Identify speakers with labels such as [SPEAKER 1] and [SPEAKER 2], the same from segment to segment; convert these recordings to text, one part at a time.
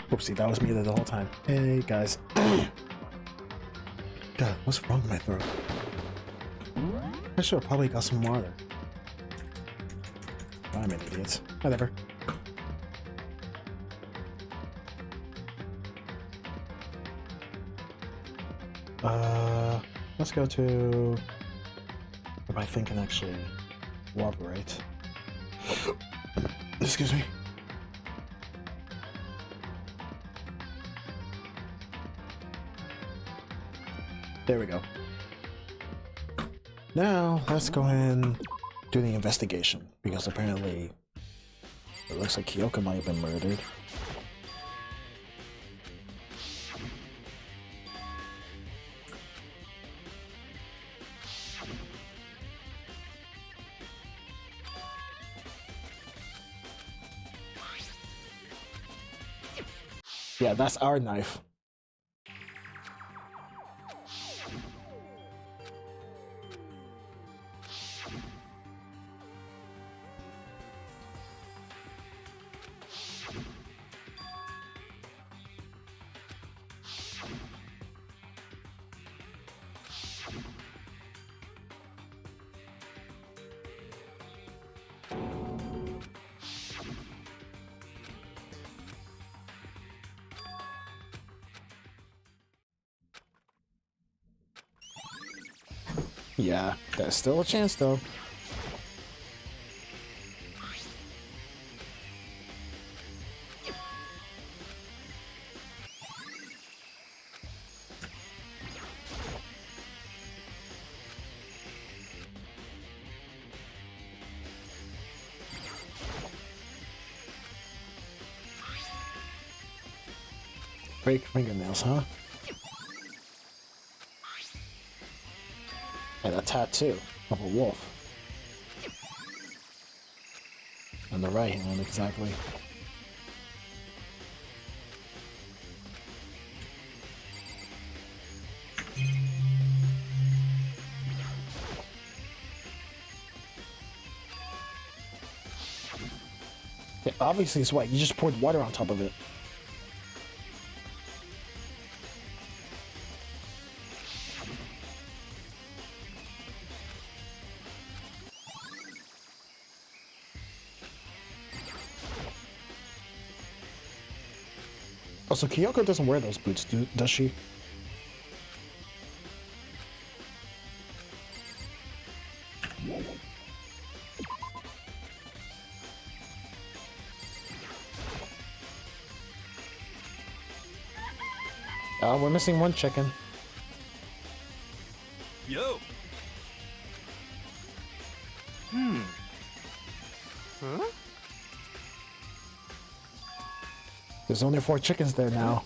[SPEAKER 1] Oopsie, that was me the whole time. Hey, guys. God, what's wrong with my throat? I should have probably got some water. I'm an idiot. Whatever. Let's go to... If I think can actually cooperate. Excuse me. There we go. Now, let's go and do the investigation, because apparently it looks like Kyoko might have been murdered. Yeah, that's our knife. Yeah, there's still a chance though. Fake fingernails, huh? And a tattoo of a wolf. On the right hand, exactly. Yeah, obviously it's white. You just poured water on top of it. Also, Kyoko doesn't wear those boots, does she? We're missing one chicken.
[SPEAKER 2] Yo. Huh?
[SPEAKER 1] There's only 4 chickens there now.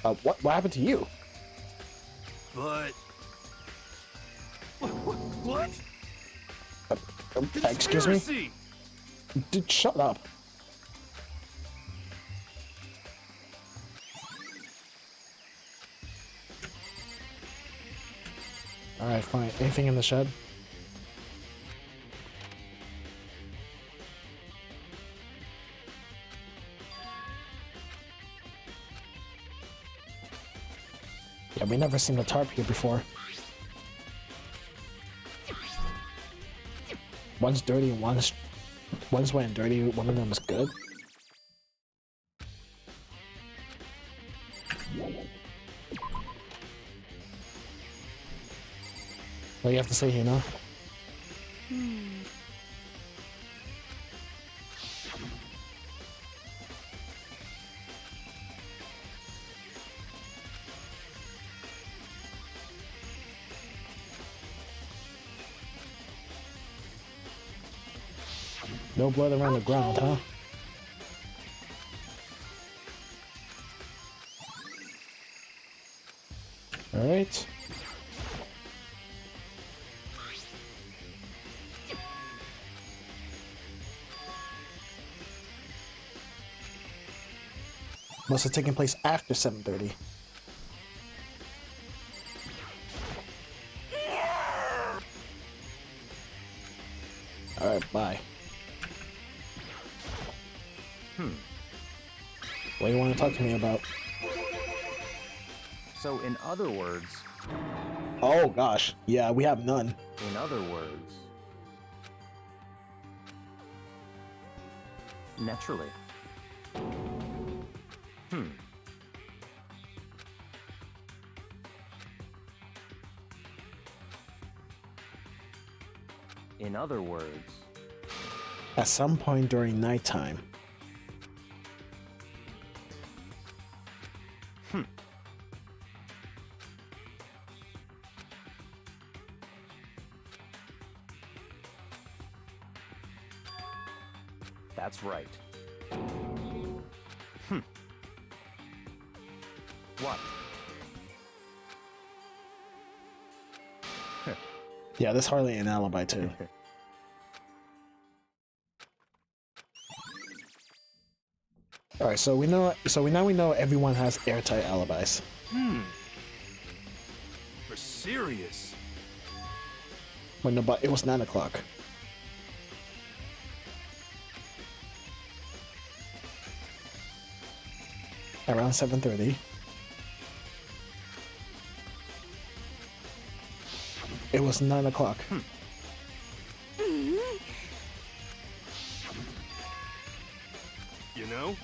[SPEAKER 1] What happened to you?
[SPEAKER 2] But what?
[SPEAKER 1] Excuse me? Dude, shut up. Alright, fine. Anything in the shed? Yeah, we never seen the tarp here before. One's dirty and one's wet and dirty. One of them is good. What do you have to say here now? No blood around the ground, huh? Alright. Must have taken place after 7:30. Alright, bye. What do you want to talk to me about?
[SPEAKER 3] So, in other words,
[SPEAKER 1] Oh gosh, yeah, we have none.
[SPEAKER 3] Naturally. In other words,
[SPEAKER 1] At some point during nighttime.
[SPEAKER 3] that's right. What?
[SPEAKER 1] Yeah, there's hardly an alibi too. All right, so we know. So we know everyone has airtight alibis.
[SPEAKER 2] For serious.
[SPEAKER 1] But no, but it was 9 o'clock. Around 7:30. It was 9 o'clock.
[SPEAKER 2] You know?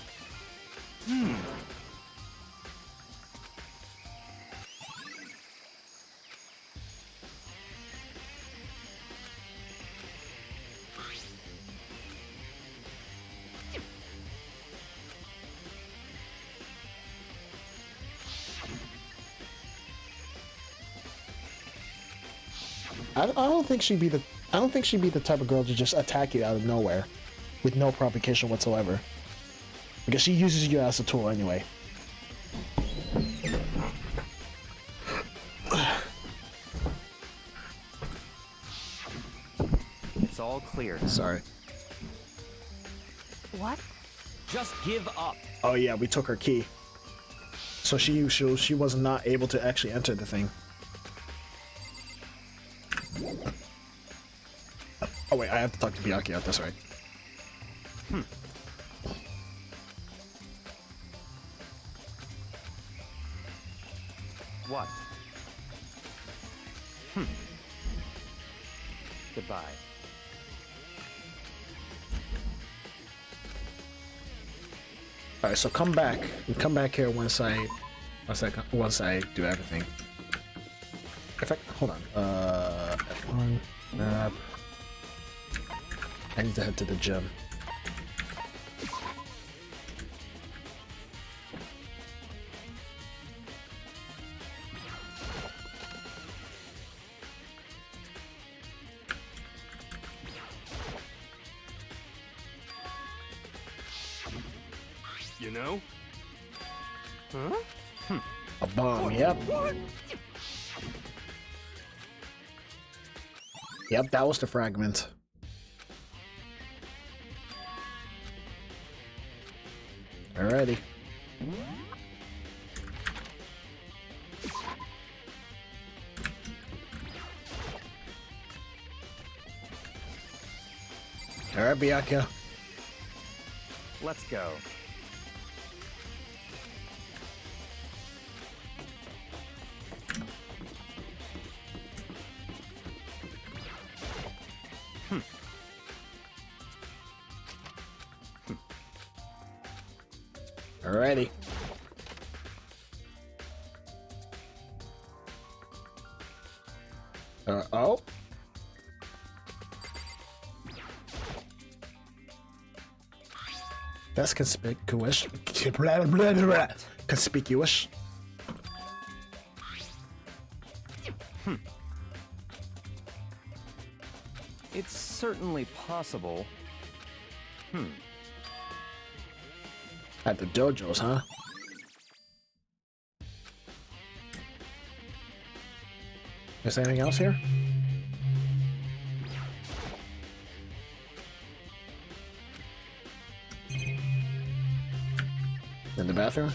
[SPEAKER 1] I don't think she'd be the. I don't think she'd be the type of girl to just attack you out of nowhere, with no provocation whatsoever. Because she uses you as a tool anyway.
[SPEAKER 3] It's all clear.
[SPEAKER 1] Sorry.
[SPEAKER 3] What? Just give up.
[SPEAKER 1] Oh yeah, we took her key. So she was not able to actually enter the thing. Oh wait, I have to talk to Byakuya, that's right.
[SPEAKER 3] What? Goodbye.
[SPEAKER 1] Alright, so come back. You come back here once I do everything. In fact, hold on. F1, map. I need to head to the gym.
[SPEAKER 2] You know? Huh?
[SPEAKER 1] A bomb, yep. Yep, that was the fragment. Alrighty. Alright, Byakuya.
[SPEAKER 3] Let's go.
[SPEAKER 1] Alrighty. Oh. That's conspicuous. Conspicuous.
[SPEAKER 3] It's certainly possible.
[SPEAKER 1] At the dojos, huh? Is there anything else here? In the bathroom?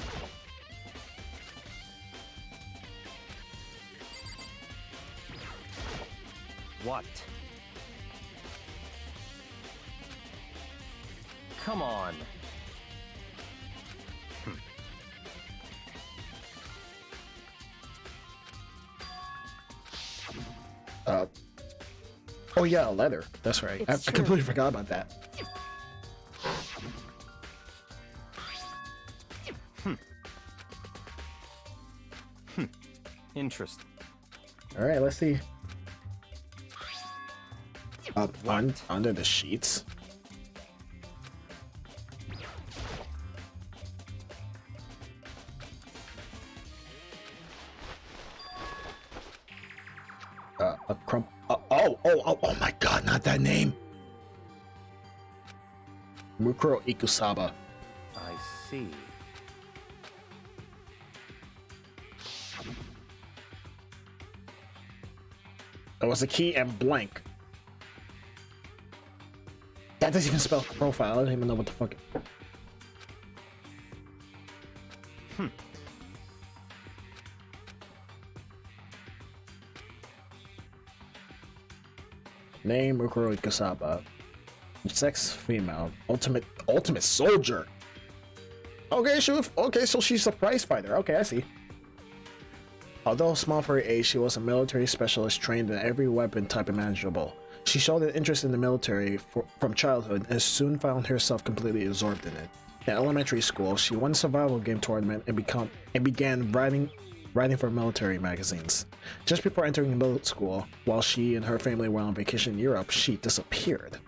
[SPEAKER 3] What? Come on.
[SPEAKER 1] Oh yeah, a letter. That's right. I
[SPEAKER 4] It's true.
[SPEAKER 1] completely forgot about that.
[SPEAKER 3] Interesting.
[SPEAKER 1] All right, let's see. Up under the sheets. A crump. Oh my God! Not that name. Mukuro Ikusaba.
[SPEAKER 3] I see.
[SPEAKER 1] There was a key and blank. That doesn't even spell profile. I don't even know what the fuck. Name Mukuro Ikusaba. Sex female. Ultimate soldier. Okay, so she's a prize fighter. Okay, I see. Although small for her age, she was a military specialist trained in every weapon type imaginable. She showed an interest in the military from childhood and soon found herself completely absorbed in it. In elementary school, she won a survival game tournament and began writing for military magazines. Just before entering middle school, while she and her family were on vacation in Europe, she disappeared.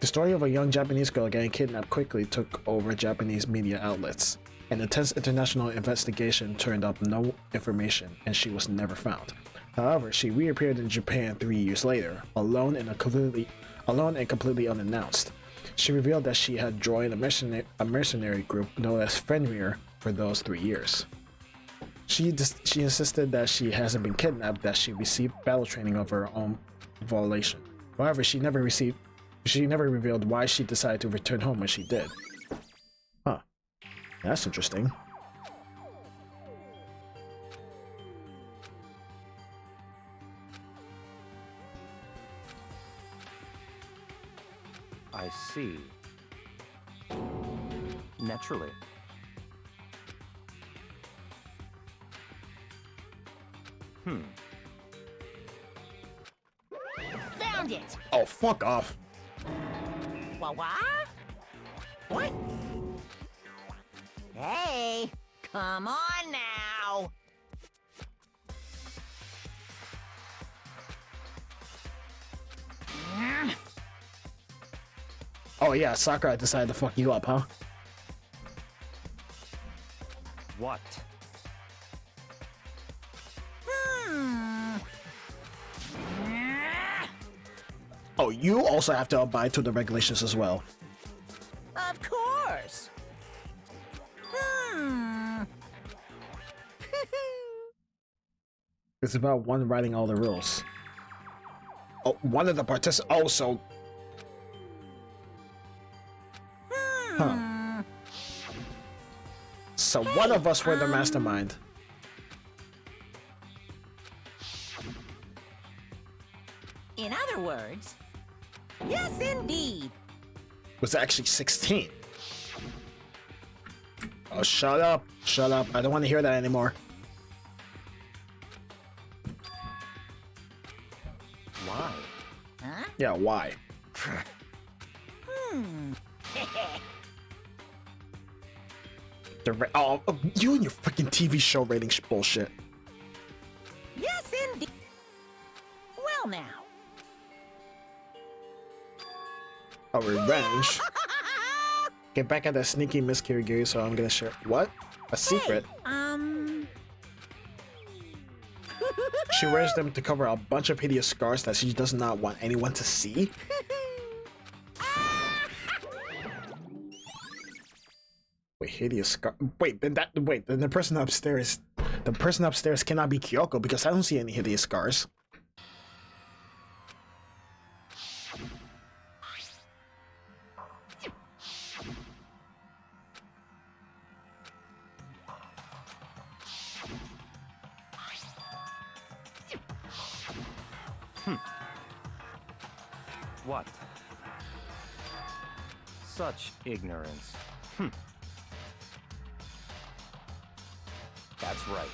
[SPEAKER 1] The story of a young Japanese girl getting kidnapped quickly took over Japanese media outlets. An intense international investigation turned up no information, and she was never found. However, she reappeared in Japan 3 years later, alone and completely unannounced. She revealed that she had joined a mercenary group known as Fenrir for those 3 years. She insisted that she hasn't been kidnapped, that she received battle training of her own volition. However, she never revealed why she decided to return home when she did. Huh. That's interesting.
[SPEAKER 3] I see. Naturally.
[SPEAKER 4] Found it.
[SPEAKER 1] Oh, fuck off.
[SPEAKER 4] What? What? Hey, come on now.
[SPEAKER 1] Oh yeah, Sakura decided to fuck you up, huh?
[SPEAKER 3] What?
[SPEAKER 1] Oh, you also have to abide to the regulations as well.
[SPEAKER 4] Of course.
[SPEAKER 1] It's about one writing all the rules. Oh, one of the participants. Oh, so. Huh. So one of us were the mastermind.
[SPEAKER 4] In other words, yes, indeed.
[SPEAKER 1] Was actually 16. Oh, shut up. Shut up. I don't want to hear that anymore.
[SPEAKER 3] Why?
[SPEAKER 4] Huh?
[SPEAKER 1] Yeah, why? Oh, you and your freaking TV show rating bullshit.
[SPEAKER 4] Yes, indeed. Well, now.
[SPEAKER 1] A revenge. Get back at that sneaky Miss Kirigiri, so I'm gonna share. What? A secret? She wears them to cover a bunch of hideous scars that she does not want anyone to see? Wait, hideous scar. Wait, then the person upstairs. The person upstairs cannot be Kyoko because I don't see any hideous scars.
[SPEAKER 3] What? Such ignorance. That's right.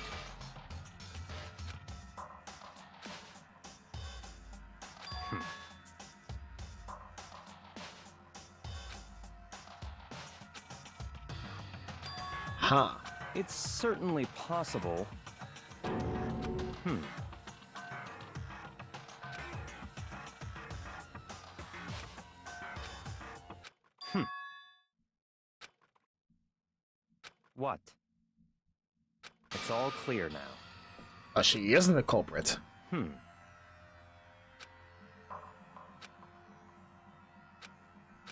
[SPEAKER 1] Huh.
[SPEAKER 3] It's certainly possible. What? It's all clear now.
[SPEAKER 1] She isn't a culprit.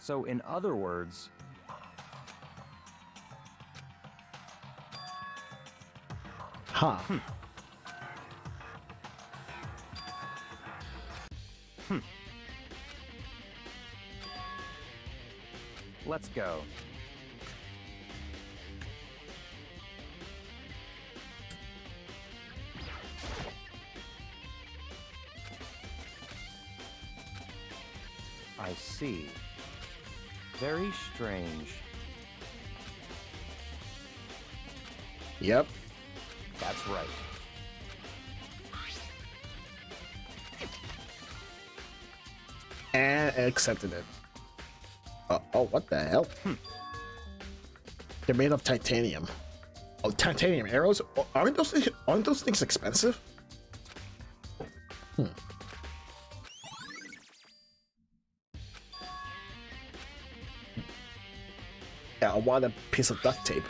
[SPEAKER 3] So, in other words,
[SPEAKER 1] Huh.
[SPEAKER 3] let's go. I see. Very strange.
[SPEAKER 1] Yep.
[SPEAKER 3] That's right.
[SPEAKER 1] And accepted it. Oh, what the hell? They're made of titanium. Oh, titanium arrows? Oh, aren't those things expensive? Yeah, I want a piece of duct tape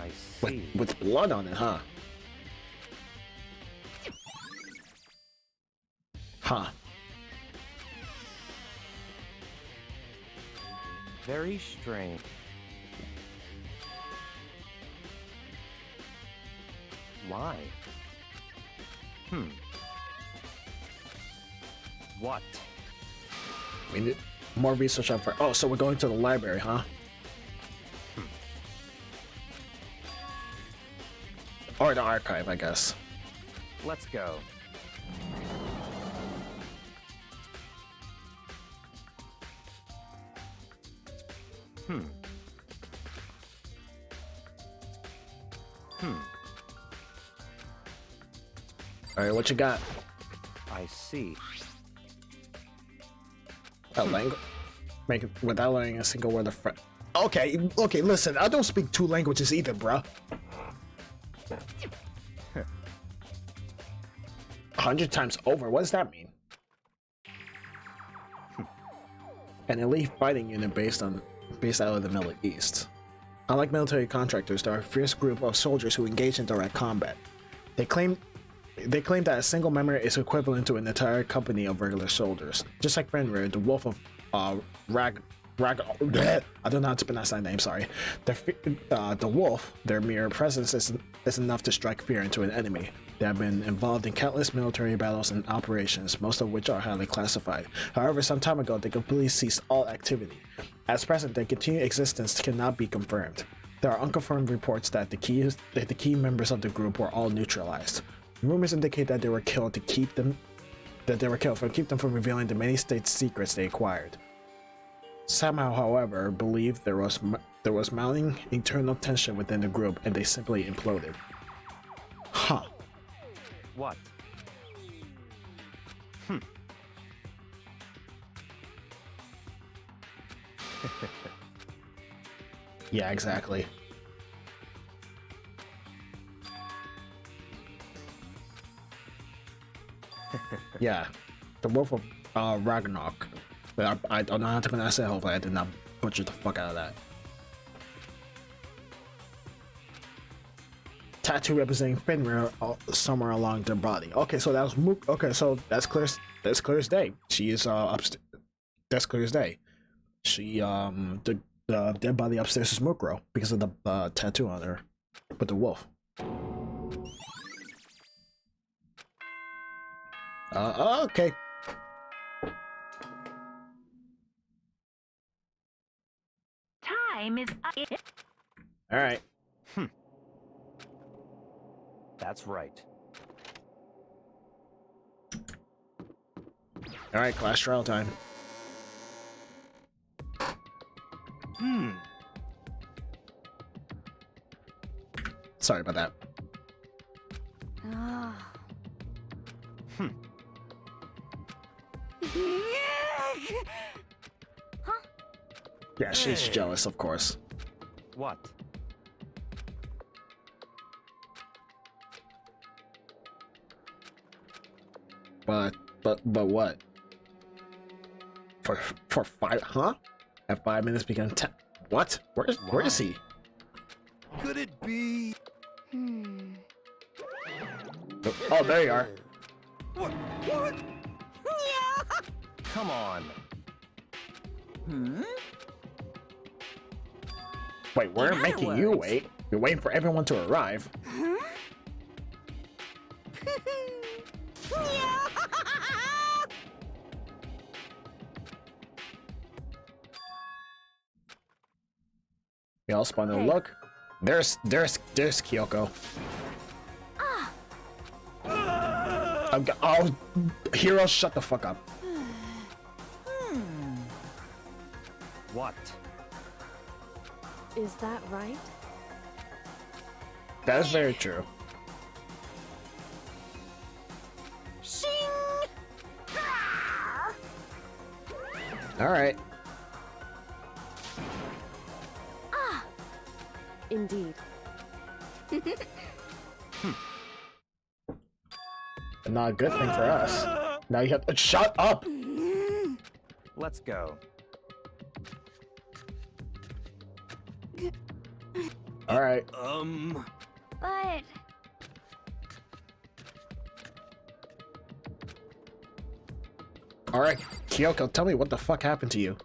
[SPEAKER 3] I see.
[SPEAKER 1] with blood on it, huh? Huh.
[SPEAKER 3] Very strange. Why? What?
[SPEAKER 1] We need more research on fire. Oh, so we're going to the library, huh? Or the archive, I guess.
[SPEAKER 3] Let's go.
[SPEAKER 1] Alright, what you got?
[SPEAKER 3] I see.
[SPEAKER 1] Language? Make it without learning a single word of French. Okay, listen, I don't speak two languages either, bruh. 100 times over, what does that mean? An elite fighting unit based out of the Middle East. Unlike military contractors, they are a fierce group of soldiers who engage in direct combat. They claim that a single member is equivalent to an entire company of regular soldiers. Just like Fenrir, the Wolf of I don't know how to pronounce that name, sorry. The Wolf, their mere presence is enough to strike fear into an enemy. They have been involved in countless military battles and operations, most of which are highly classified. However, some time ago, they completely ceased all activity. At present, their continued existence cannot be confirmed. There are unconfirmed reports that the key members of the group were all neutralized. Rumors indicate that they were killed to keep them from revealing the many state secrets they acquired. Somehow, however, believed there was mounting internal tension within the group, and they simply imploded. Huh.
[SPEAKER 3] What?
[SPEAKER 1] Yeah, exactly. Yeah, the Wolf of Ragnarok. But I don't know how to pronounce it. Hopefully, I did not butcher the fuck out of that. Tattoo representing Fenrir somewhere along their body. Okay, so that was okay. So that's clear. That's clear as day. She is upstairs. That's clear as day. She the dead body upstairs is Mukro because of the tattoo on her, but the wolf. Okay.
[SPEAKER 4] Time is up.
[SPEAKER 1] All right.
[SPEAKER 3] That's right.
[SPEAKER 1] All right, class trial time. Sorry about that. Yeah, she's jealous, of course.
[SPEAKER 3] What?
[SPEAKER 1] But what? For 5, huh? At 5 minutes become 10. What? Where is he?
[SPEAKER 2] Could it be?
[SPEAKER 1] Oh, there you are.
[SPEAKER 2] What?
[SPEAKER 3] Come on.
[SPEAKER 1] Wait, we're
[SPEAKER 5] In other
[SPEAKER 1] making you
[SPEAKER 5] words-
[SPEAKER 1] wait. You're waiting for everyone to arrive. Y'all spawn to
[SPEAKER 5] Hey.
[SPEAKER 1] look. There's Kyoko. Oh, Hero, shut the fuck up.
[SPEAKER 3] What?
[SPEAKER 5] Is that right?
[SPEAKER 1] That is very true. All right.
[SPEAKER 5] Indeed.
[SPEAKER 1] Not a good thing for us. Now you have to shut up.
[SPEAKER 3] Let's go.
[SPEAKER 1] All right.
[SPEAKER 4] But
[SPEAKER 1] All right, Kyoko, tell me what the fuck happened to you.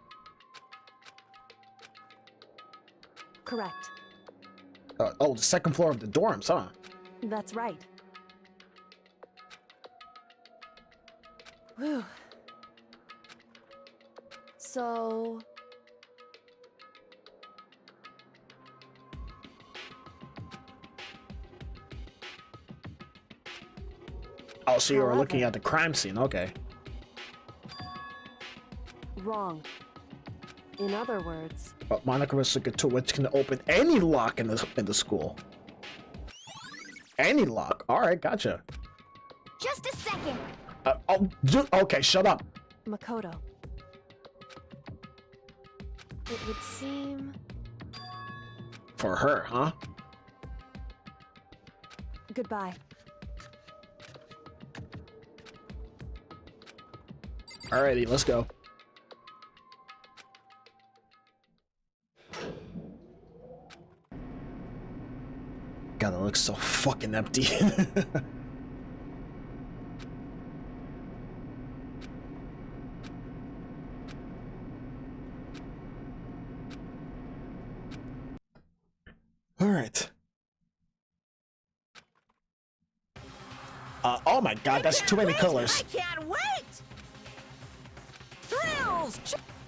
[SPEAKER 5] Correct.
[SPEAKER 1] Oh, the second floor of the dorms, huh?
[SPEAKER 5] That's right. Whew. So...
[SPEAKER 1] Oh, so you were looking
[SPEAKER 5] However-
[SPEAKER 1] at the crime scene, okay.
[SPEAKER 5] wrong. In other words,
[SPEAKER 1] But Monica was looking to which can open any lock in the school. Any lock. All right, gotcha.
[SPEAKER 4] just a second.
[SPEAKER 1] Okay, shut up.
[SPEAKER 5] Makoto. It would seem...
[SPEAKER 1] For her, huh?
[SPEAKER 5] Goodbye.
[SPEAKER 1] Alrighty, let's go. God, it looks so fucking empty. Alright. Oh my god, that's too many colors.
[SPEAKER 5] I can't wait! Thrills!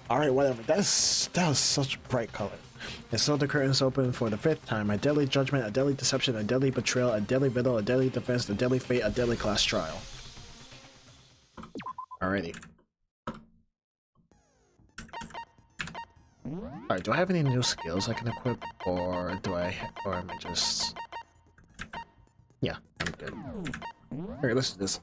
[SPEAKER 1] Alright, whatever. That was such a bright color. And so the curtains open for the 5th time. A deadly judgment, a deadly deception, a deadly betrayal, a deadly battle, a deadly defense, a deadly fate, a deadly class trial. Alrighty. Alright, do I have any new skills I can equip? Or am I just... Yeah, I'm good. Alright, let's do this.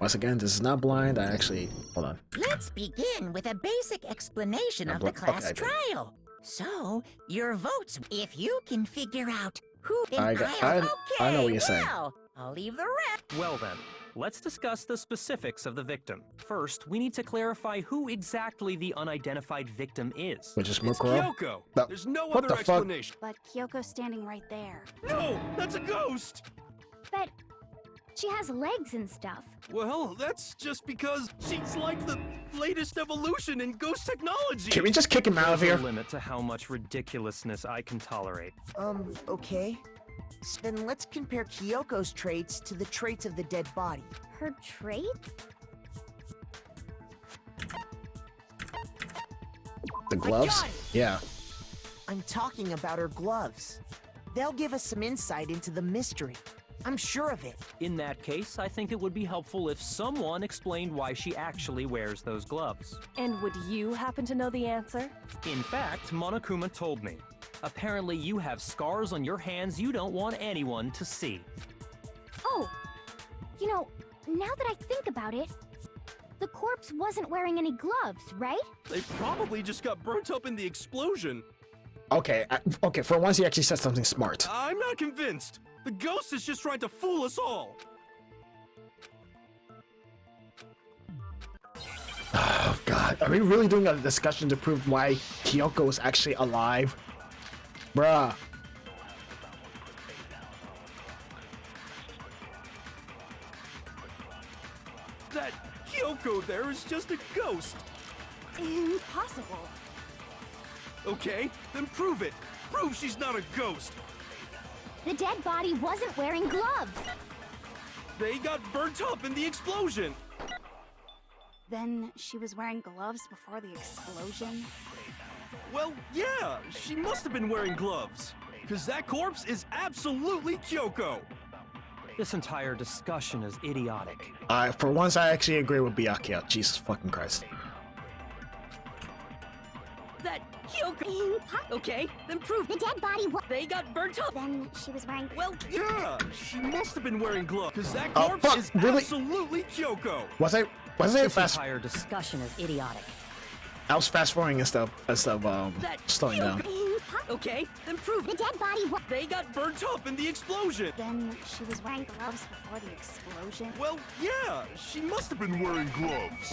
[SPEAKER 1] Once again, this is not blind. I actually... Hold on.
[SPEAKER 6] Let's begin with a basic explanation of the
[SPEAKER 1] Okay,
[SPEAKER 6] class
[SPEAKER 1] I did.
[SPEAKER 6] trial. So, your votes, if you can figure out who...
[SPEAKER 1] I know what you're saying.
[SPEAKER 6] Well, I'll leave the rest.
[SPEAKER 3] Well then, let's discuss the specifics of the victim. First, we need to clarify who exactly the unidentified victim is.
[SPEAKER 1] Which is
[SPEAKER 2] It's
[SPEAKER 1] Mukuro.
[SPEAKER 2] Kyoko.
[SPEAKER 1] No.
[SPEAKER 2] There's no
[SPEAKER 1] What
[SPEAKER 2] other
[SPEAKER 1] the fuck?
[SPEAKER 2] explanation.
[SPEAKER 4] But Kyoko's standing right there.
[SPEAKER 2] No, that's a ghost.
[SPEAKER 4] But she has legs and stuff.
[SPEAKER 2] Well, that's just because she's like the latest evolution in ghost technology.
[SPEAKER 1] Can we just kick him out of
[SPEAKER 3] There's
[SPEAKER 1] here?
[SPEAKER 3] a limit to how much ridiculousness I can tolerate.
[SPEAKER 7] Okay. Then let's compare Kyoko's traits to the traits of the dead body.
[SPEAKER 4] Her trait?
[SPEAKER 1] The gloves?
[SPEAKER 7] got it.
[SPEAKER 1] Yeah.
[SPEAKER 7] I'm talking about her gloves. They'll give us some insight into the mystery. I'm sure of it.
[SPEAKER 3] In that case, I think it would be helpful if someone explained why she actually wears those gloves.
[SPEAKER 5] And would you happen to know the answer?
[SPEAKER 3] In fact, Monokuma told me. Apparently you have scars on your hands you don't want anyone to see.
[SPEAKER 4] Oh, you know, now that I think about it, the corpse wasn't wearing any gloves, right?
[SPEAKER 2] They probably just got burnt up in the explosion.
[SPEAKER 1] Okay, okay, for once he actually said something smart.
[SPEAKER 2] I'm not convinced. The ghost is just trying to fool us all.
[SPEAKER 1] god. Are we really doing a discussion to prove why Kyoko is actually alive? Bruh.
[SPEAKER 2] That Kyoko there is just a ghost.
[SPEAKER 4] Impossible.
[SPEAKER 2] Okay, then prove it. Prove she's not a ghost.
[SPEAKER 4] The dead body wasn't wearing gloves.
[SPEAKER 2] They got burnt up in the explosion.
[SPEAKER 8] Then she was wearing gloves before the explosion?
[SPEAKER 2] Well, yeah, she must have been wearing gloves. Because that corpse is absolutely Kyoko.
[SPEAKER 3] This entire discussion is idiotic.
[SPEAKER 1] For once, I actually agree with Byakuya. Jesus fucking Christ.
[SPEAKER 9] That Kyoko. Okay, then prove
[SPEAKER 4] The dead body
[SPEAKER 9] they got burnt up.
[SPEAKER 4] Then she was wearing.
[SPEAKER 9] Well,
[SPEAKER 2] Yeah, she must have been wearing gloves. Because that
[SPEAKER 1] Oh,
[SPEAKER 2] corpse
[SPEAKER 1] fuck,
[SPEAKER 2] is
[SPEAKER 1] really?
[SPEAKER 2] absolutely Kyoko.
[SPEAKER 1] Was I
[SPEAKER 9] this
[SPEAKER 1] fast?
[SPEAKER 9] entire discussion is idiotic.
[SPEAKER 1] I was fast forwarding instead of slowing down.
[SPEAKER 9] Okay, then prove
[SPEAKER 4] The dead body
[SPEAKER 2] They got burnt up in the explosion.
[SPEAKER 8] Then she was wearing gloves before the explosion?
[SPEAKER 2] Well, yeah, she must have been wearing gloves.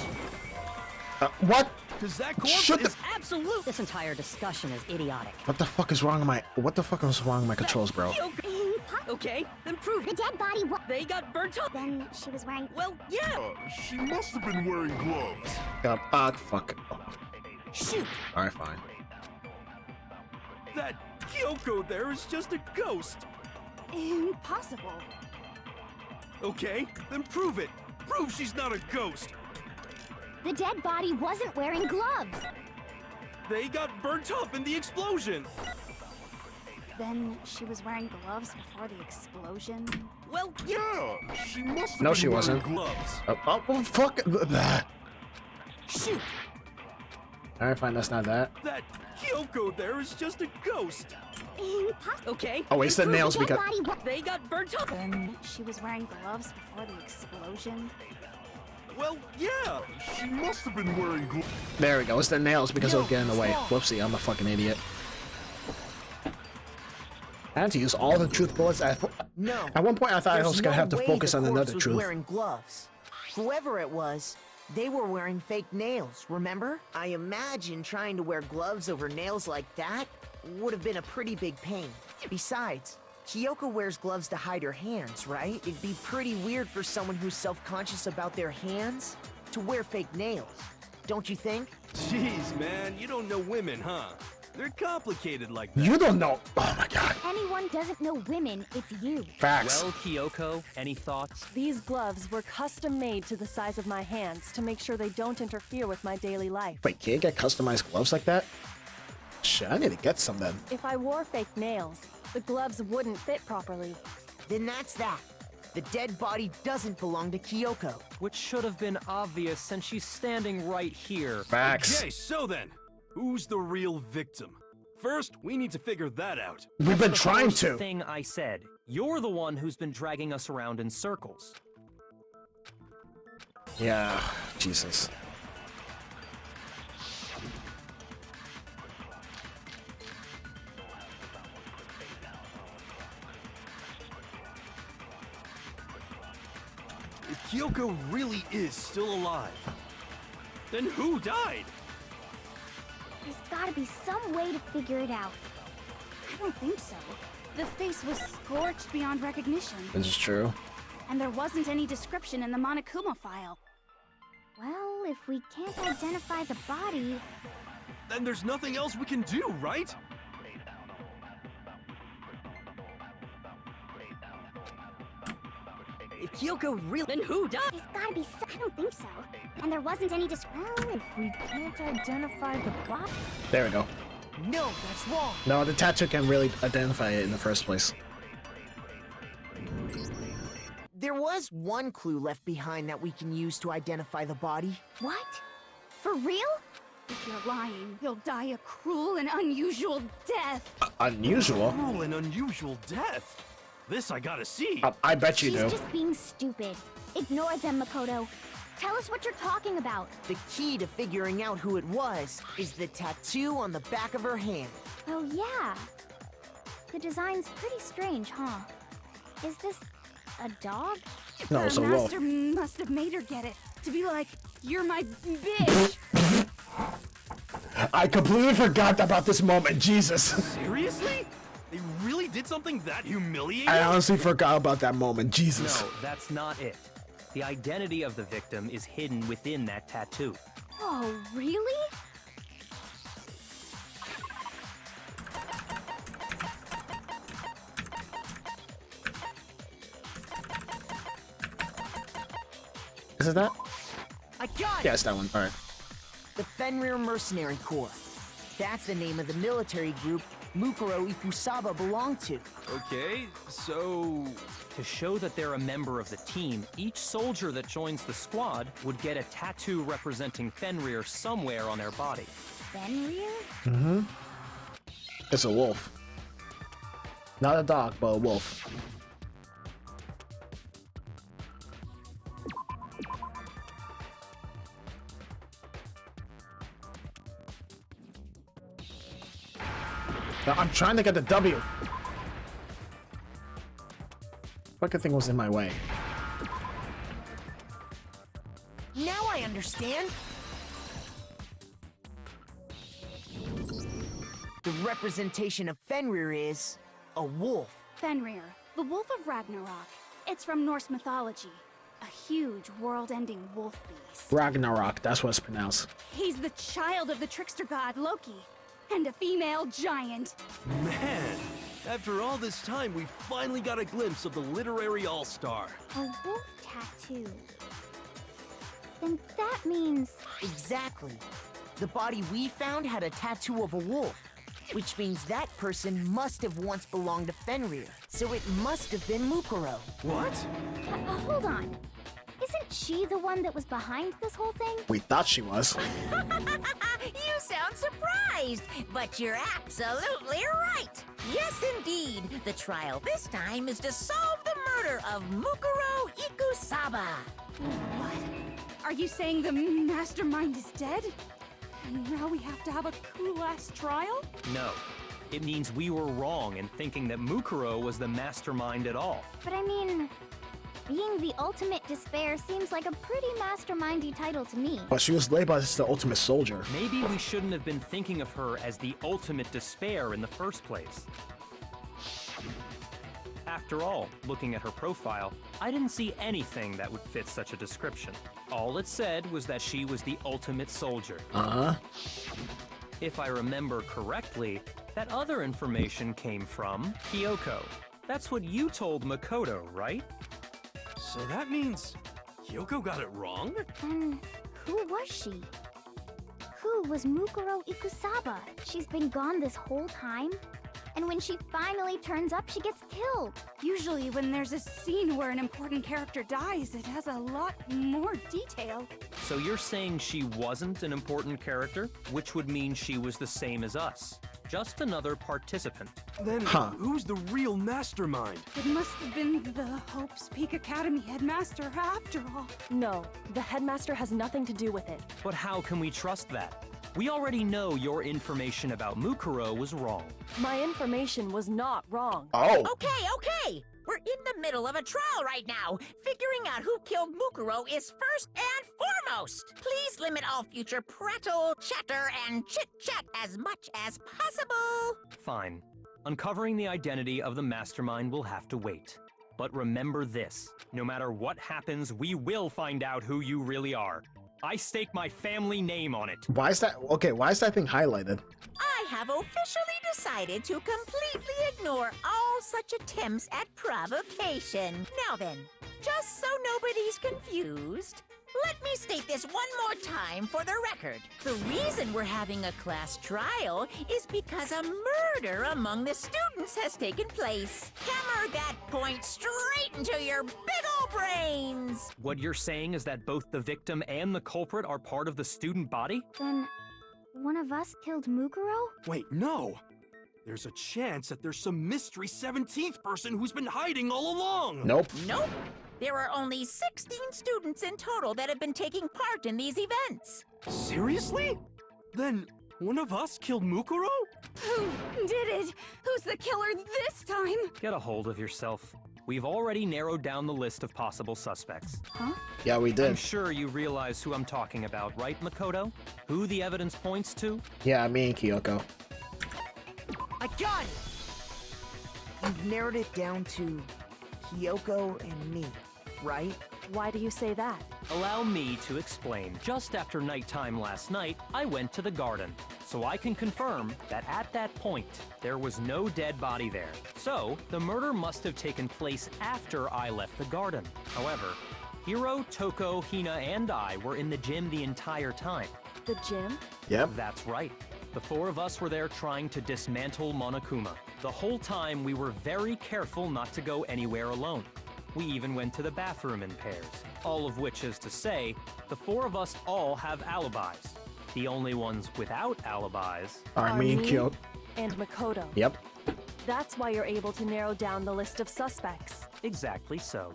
[SPEAKER 1] What?
[SPEAKER 2] Because that corpse
[SPEAKER 1] Shut the.
[SPEAKER 2] is
[SPEAKER 9] absolute. This entire discussion is idiotic.
[SPEAKER 1] What the fuck is wrong with my? What the fuck is wrong with my controls, bro?
[SPEAKER 9] Okay, then prove
[SPEAKER 4] The dead body
[SPEAKER 9] they got burnt up.
[SPEAKER 4] Then she was wearing.
[SPEAKER 9] Well, yeah.
[SPEAKER 2] She must have been wearing gloves.
[SPEAKER 1] Fuck.
[SPEAKER 9] Shoot.
[SPEAKER 1] Alright, fine.
[SPEAKER 2] That Kyoko there is just a ghost.
[SPEAKER 8] Impossible.
[SPEAKER 2] Okay, then prove it. Prove she's not a ghost.
[SPEAKER 4] The dead body wasn't wearing gloves.
[SPEAKER 2] They got burnt up in the explosion.
[SPEAKER 8] Then she was wearing gloves before the explosion?
[SPEAKER 9] Well,
[SPEAKER 2] Yeah, she must have
[SPEAKER 1] No,
[SPEAKER 2] been
[SPEAKER 1] she
[SPEAKER 2] wearing
[SPEAKER 1] wasn't.
[SPEAKER 2] gloves.
[SPEAKER 1] Fuck.
[SPEAKER 9] shoot.
[SPEAKER 1] Alright, fine. That's not that.
[SPEAKER 2] That Kyoko there is just a ghost.
[SPEAKER 4] Impossible.
[SPEAKER 9] Okay.
[SPEAKER 1] Oh, wait, it's the
[SPEAKER 9] then
[SPEAKER 1] nails
[SPEAKER 9] prove
[SPEAKER 4] Dead
[SPEAKER 1] because.
[SPEAKER 4] body
[SPEAKER 9] they got burnt up.
[SPEAKER 8] Then she was wearing gloves before the explosion?
[SPEAKER 2] Well, yeah, she must have been wearing gloves.
[SPEAKER 1] There we go. It's the nails because it was getting in the way.
[SPEAKER 8] wrong.
[SPEAKER 1] Whoopsie, I'm a fucking idiot. I had to use all the truth bullets. At one point, I thought I
[SPEAKER 7] There's
[SPEAKER 1] was gonna have to
[SPEAKER 7] no way
[SPEAKER 1] focus
[SPEAKER 7] the
[SPEAKER 1] on
[SPEAKER 7] corpse
[SPEAKER 1] another
[SPEAKER 7] was
[SPEAKER 1] truth.
[SPEAKER 7] wearing gloves. Whoever it was, they were wearing fake nails, remember? I imagine trying to wear gloves over nails like that would have been a pretty big pain. Besides, Kyoko wears gloves to hide her hands, right? It'd be pretty weird for someone who's self-conscious about their hands to wear fake nails, don't you think?
[SPEAKER 2] Jeez, man, you don't know women, huh? They're complicated like that.
[SPEAKER 1] You don't know. Oh my god.
[SPEAKER 4] Anyone doesn't know women, it's you.
[SPEAKER 1] Facts.
[SPEAKER 3] Well, Kyoko, any thoughts?
[SPEAKER 5] These gloves were custom made to the size of my hands to make sure they don't interfere with my daily life.
[SPEAKER 1] Wait, can you get customized gloves like that? Shit, I need to get some then.
[SPEAKER 5] If I wore fake nails, the gloves wouldn't fit properly.
[SPEAKER 7] Then that's that. The dead body doesn't belong to Kyoko.
[SPEAKER 3] Which should have been obvious since she's standing right here.
[SPEAKER 1] Facts.
[SPEAKER 2] Okay, so then, who's the real victim? First, we need to figure that out.
[SPEAKER 1] We've been
[SPEAKER 3] The
[SPEAKER 1] trying
[SPEAKER 3] first
[SPEAKER 1] to.
[SPEAKER 3] thing I said. You're the one who's been dragging us around in circles.
[SPEAKER 1] Yeah, Jesus.
[SPEAKER 2] If Kyoko really is still alive, then who died?
[SPEAKER 4] There's gotta be some way to figure it out.
[SPEAKER 8] I don't think so. The face was scorched beyond recognition,
[SPEAKER 1] This is true.
[SPEAKER 8] and there wasn't any description in the Monokuma file.
[SPEAKER 4] Well, if we can't identify the body,
[SPEAKER 2] Then there's nothing else we can do, right?
[SPEAKER 9] If Kyoko really, then who died?
[SPEAKER 4] there's gotta be some. I don't think so. And there wasn't any Well, if we can't identify the body.
[SPEAKER 1] There we go.
[SPEAKER 7] No, that's wrong.
[SPEAKER 1] No, the tattoo can really identify it in the first place.
[SPEAKER 7] There was one clue left behind that we can use to identify the body.
[SPEAKER 4] What? For real?
[SPEAKER 8] If you're lying, you'll die a cruel and unusual death.
[SPEAKER 1] Unusual.
[SPEAKER 2] Cruel and unusual death. This I gotta see.
[SPEAKER 1] I bet you
[SPEAKER 4] She's
[SPEAKER 1] do.
[SPEAKER 4] just being stupid. Ignore them, Makoto. Tell us what you're talking about.
[SPEAKER 7] The key to figuring out who it was is the tattoo on the back of her hand.
[SPEAKER 4] Oh, yeah. The design's pretty strange, huh? Is this a dog?
[SPEAKER 1] No,
[SPEAKER 8] Her
[SPEAKER 1] it's a wolf.
[SPEAKER 8] master must have made her get it. To be like, you're my bitch.
[SPEAKER 1] I completely forgot about this moment. Jesus.
[SPEAKER 2] Seriously? They really did something that humiliating?
[SPEAKER 1] I honestly forgot about that moment. Jesus.
[SPEAKER 3] No, that's not it. The identity of the victim is hidden within that tattoo.
[SPEAKER 4] Oh, really?
[SPEAKER 1] Is it that?
[SPEAKER 7] I got it!
[SPEAKER 1] Yeah, it's that one. All right.
[SPEAKER 7] The Fenrir Mercenary Corps. That's the name of the military group Mukuro Ikusaba belonged to.
[SPEAKER 2] Okay, so...
[SPEAKER 3] To show that they're a member of the team, each soldier that joins the squad would get a tattoo representing Fenrir somewhere on their body.
[SPEAKER 4] Fenrir?
[SPEAKER 1] Mm-hmm. It's a wolf. Not a dog, but a wolf. I'm trying to get the W. Fucking thing was in my way.
[SPEAKER 7] Now I understand. The representation of Fenrir is a wolf.
[SPEAKER 8] Fenrir, the Wolf of Ragnarok. It's from Norse mythology. A huge, world-ending wolf beast.
[SPEAKER 1] Ragnarok, that's what it's pronounced.
[SPEAKER 8] He's the child of the trickster god Loki, and a female giant.
[SPEAKER 2] Man, after all this time, we finally got a glimpse of the literary all-star.
[SPEAKER 4] A wolf tattoo. Then that means...
[SPEAKER 7] Exactly. The body we found had a tattoo of a wolf, which means that person must have once belonged to Fenrir. So it must have been Mukuro.
[SPEAKER 2] What?
[SPEAKER 4] Hold on. Isn't she the one that was behind this whole thing?
[SPEAKER 1] We thought she was.
[SPEAKER 6] You sound surprised, but you're absolutely right. Yes, indeed. The trial this time is to solve the murder of Mukuro Ikusaba.
[SPEAKER 8] What? Are you saying the mastermind is dead? And now we have to have a cool-ass trial?
[SPEAKER 3] No. It means we were wrong in thinking that Mukuro was the mastermind at all.
[SPEAKER 4] But I mean... being the ultimate despair seems like a pretty mastermindy title to me.
[SPEAKER 1] But she was labeled as the ultimate soldier.
[SPEAKER 3] Maybe we shouldn't have been thinking of her as the ultimate despair in the first place. After all, looking at her profile, I didn't see anything that would fit such a description. All it said was that she was the ultimate soldier.
[SPEAKER 1] Uh-huh.
[SPEAKER 3] If I remember correctly, that other information came from Kyoko. That's what you told Makoto, right?
[SPEAKER 2] So that means Kyoko got it wrong?
[SPEAKER 4] And who was she? Who was Mukuro Ikusaba? She's been gone this whole time? And when she finally turns up, she gets killed.
[SPEAKER 8] Usually when there's a scene where an important character dies, it has a lot more detail.
[SPEAKER 3] So you're saying she wasn't an important character, which would mean she was the same as us. Just another participant.
[SPEAKER 2] Then who's the real mastermind?
[SPEAKER 8] It must have been the Hope's Peak Academy headmaster after all.
[SPEAKER 5] No, the headmaster has nothing to do with it.
[SPEAKER 3] But how can we trust that? We already know your information about Mukuro was wrong.
[SPEAKER 5] My information was not wrong.
[SPEAKER 1] Oh.
[SPEAKER 6] Okay. We're in the middle of a trial right now. Figuring out who killed Mukuro is first and foremost. Please limit all future prattle, chatter, and chit-chat as much as possible.
[SPEAKER 3] Fine. Uncovering the identity of the mastermind will have to wait. But remember this, no matter what happens, we will find out who you really are. I stake my family name on it.
[SPEAKER 1] Why is that? Okay, why is that thing highlighted?
[SPEAKER 6] I have officially decided to completely ignore all such attempts at provocation. Now then, just so nobody's confused, let me state this one more time for the record. The reason we're having a class trial is because a murder among the students has taken place. Hammer that point straight into your big ol' brains!
[SPEAKER 3] What you're saying is that both the victim and the culprit are part of the student body?
[SPEAKER 4] Then, one of us killed Mukuro?
[SPEAKER 2] Wait, no! There's a chance that there's some mystery 17th person who's been hiding all along!
[SPEAKER 1] Nope.
[SPEAKER 6] Nope. There are only 16 students in total that have been taking part in these events.
[SPEAKER 2] Seriously? Then one of us killed Mukuro?
[SPEAKER 8] Who did it? Who's the killer this time?
[SPEAKER 3] Get a hold of yourself. we've already narrowed down the list of possible suspects.
[SPEAKER 4] Huh?
[SPEAKER 1] Yeah, we
[SPEAKER 3] I'm
[SPEAKER 1] did.
[SPEAKER 3] sure you realize who I'm talking about, right, Makoto? Who the evidence points to?
[SPEAKER 1] Yeah, me and Kyoko.
[SPEAKER 7] I got it! You've narrowed it down to Kyoko and me, right?
[SPEAKER 5] Why do you say that?
[SPEAKER 3] Allow me to explain. Just after nighttime last night, I went to the garden. So I can confirm that at that point, there was no dead body there. So, the murder must have taken place after I left the garden. However, Hiro, Toko, Hina, and I were in the gym the entire time.
[SPEAKER 5] The gym?
[SPEAKER 1] Yep.
[SPEAKER 3] That's right. The four of us were there trying to dismantle Monokuma. The whole time, we were very careful not to go anywhere alone. We even went to the bathroom in pairs. All of which is to say, the four of us all have alibis. The only ones without alibis
[SPEAKER 1] Are me and Kyoko.
[SPEAKER 5] And Makoto.
[SPEAKER 1] Yep.
[SPEAKER 5] That's why you're able to narrow down the list of suspects.
[SPEAKER 3] exactly so.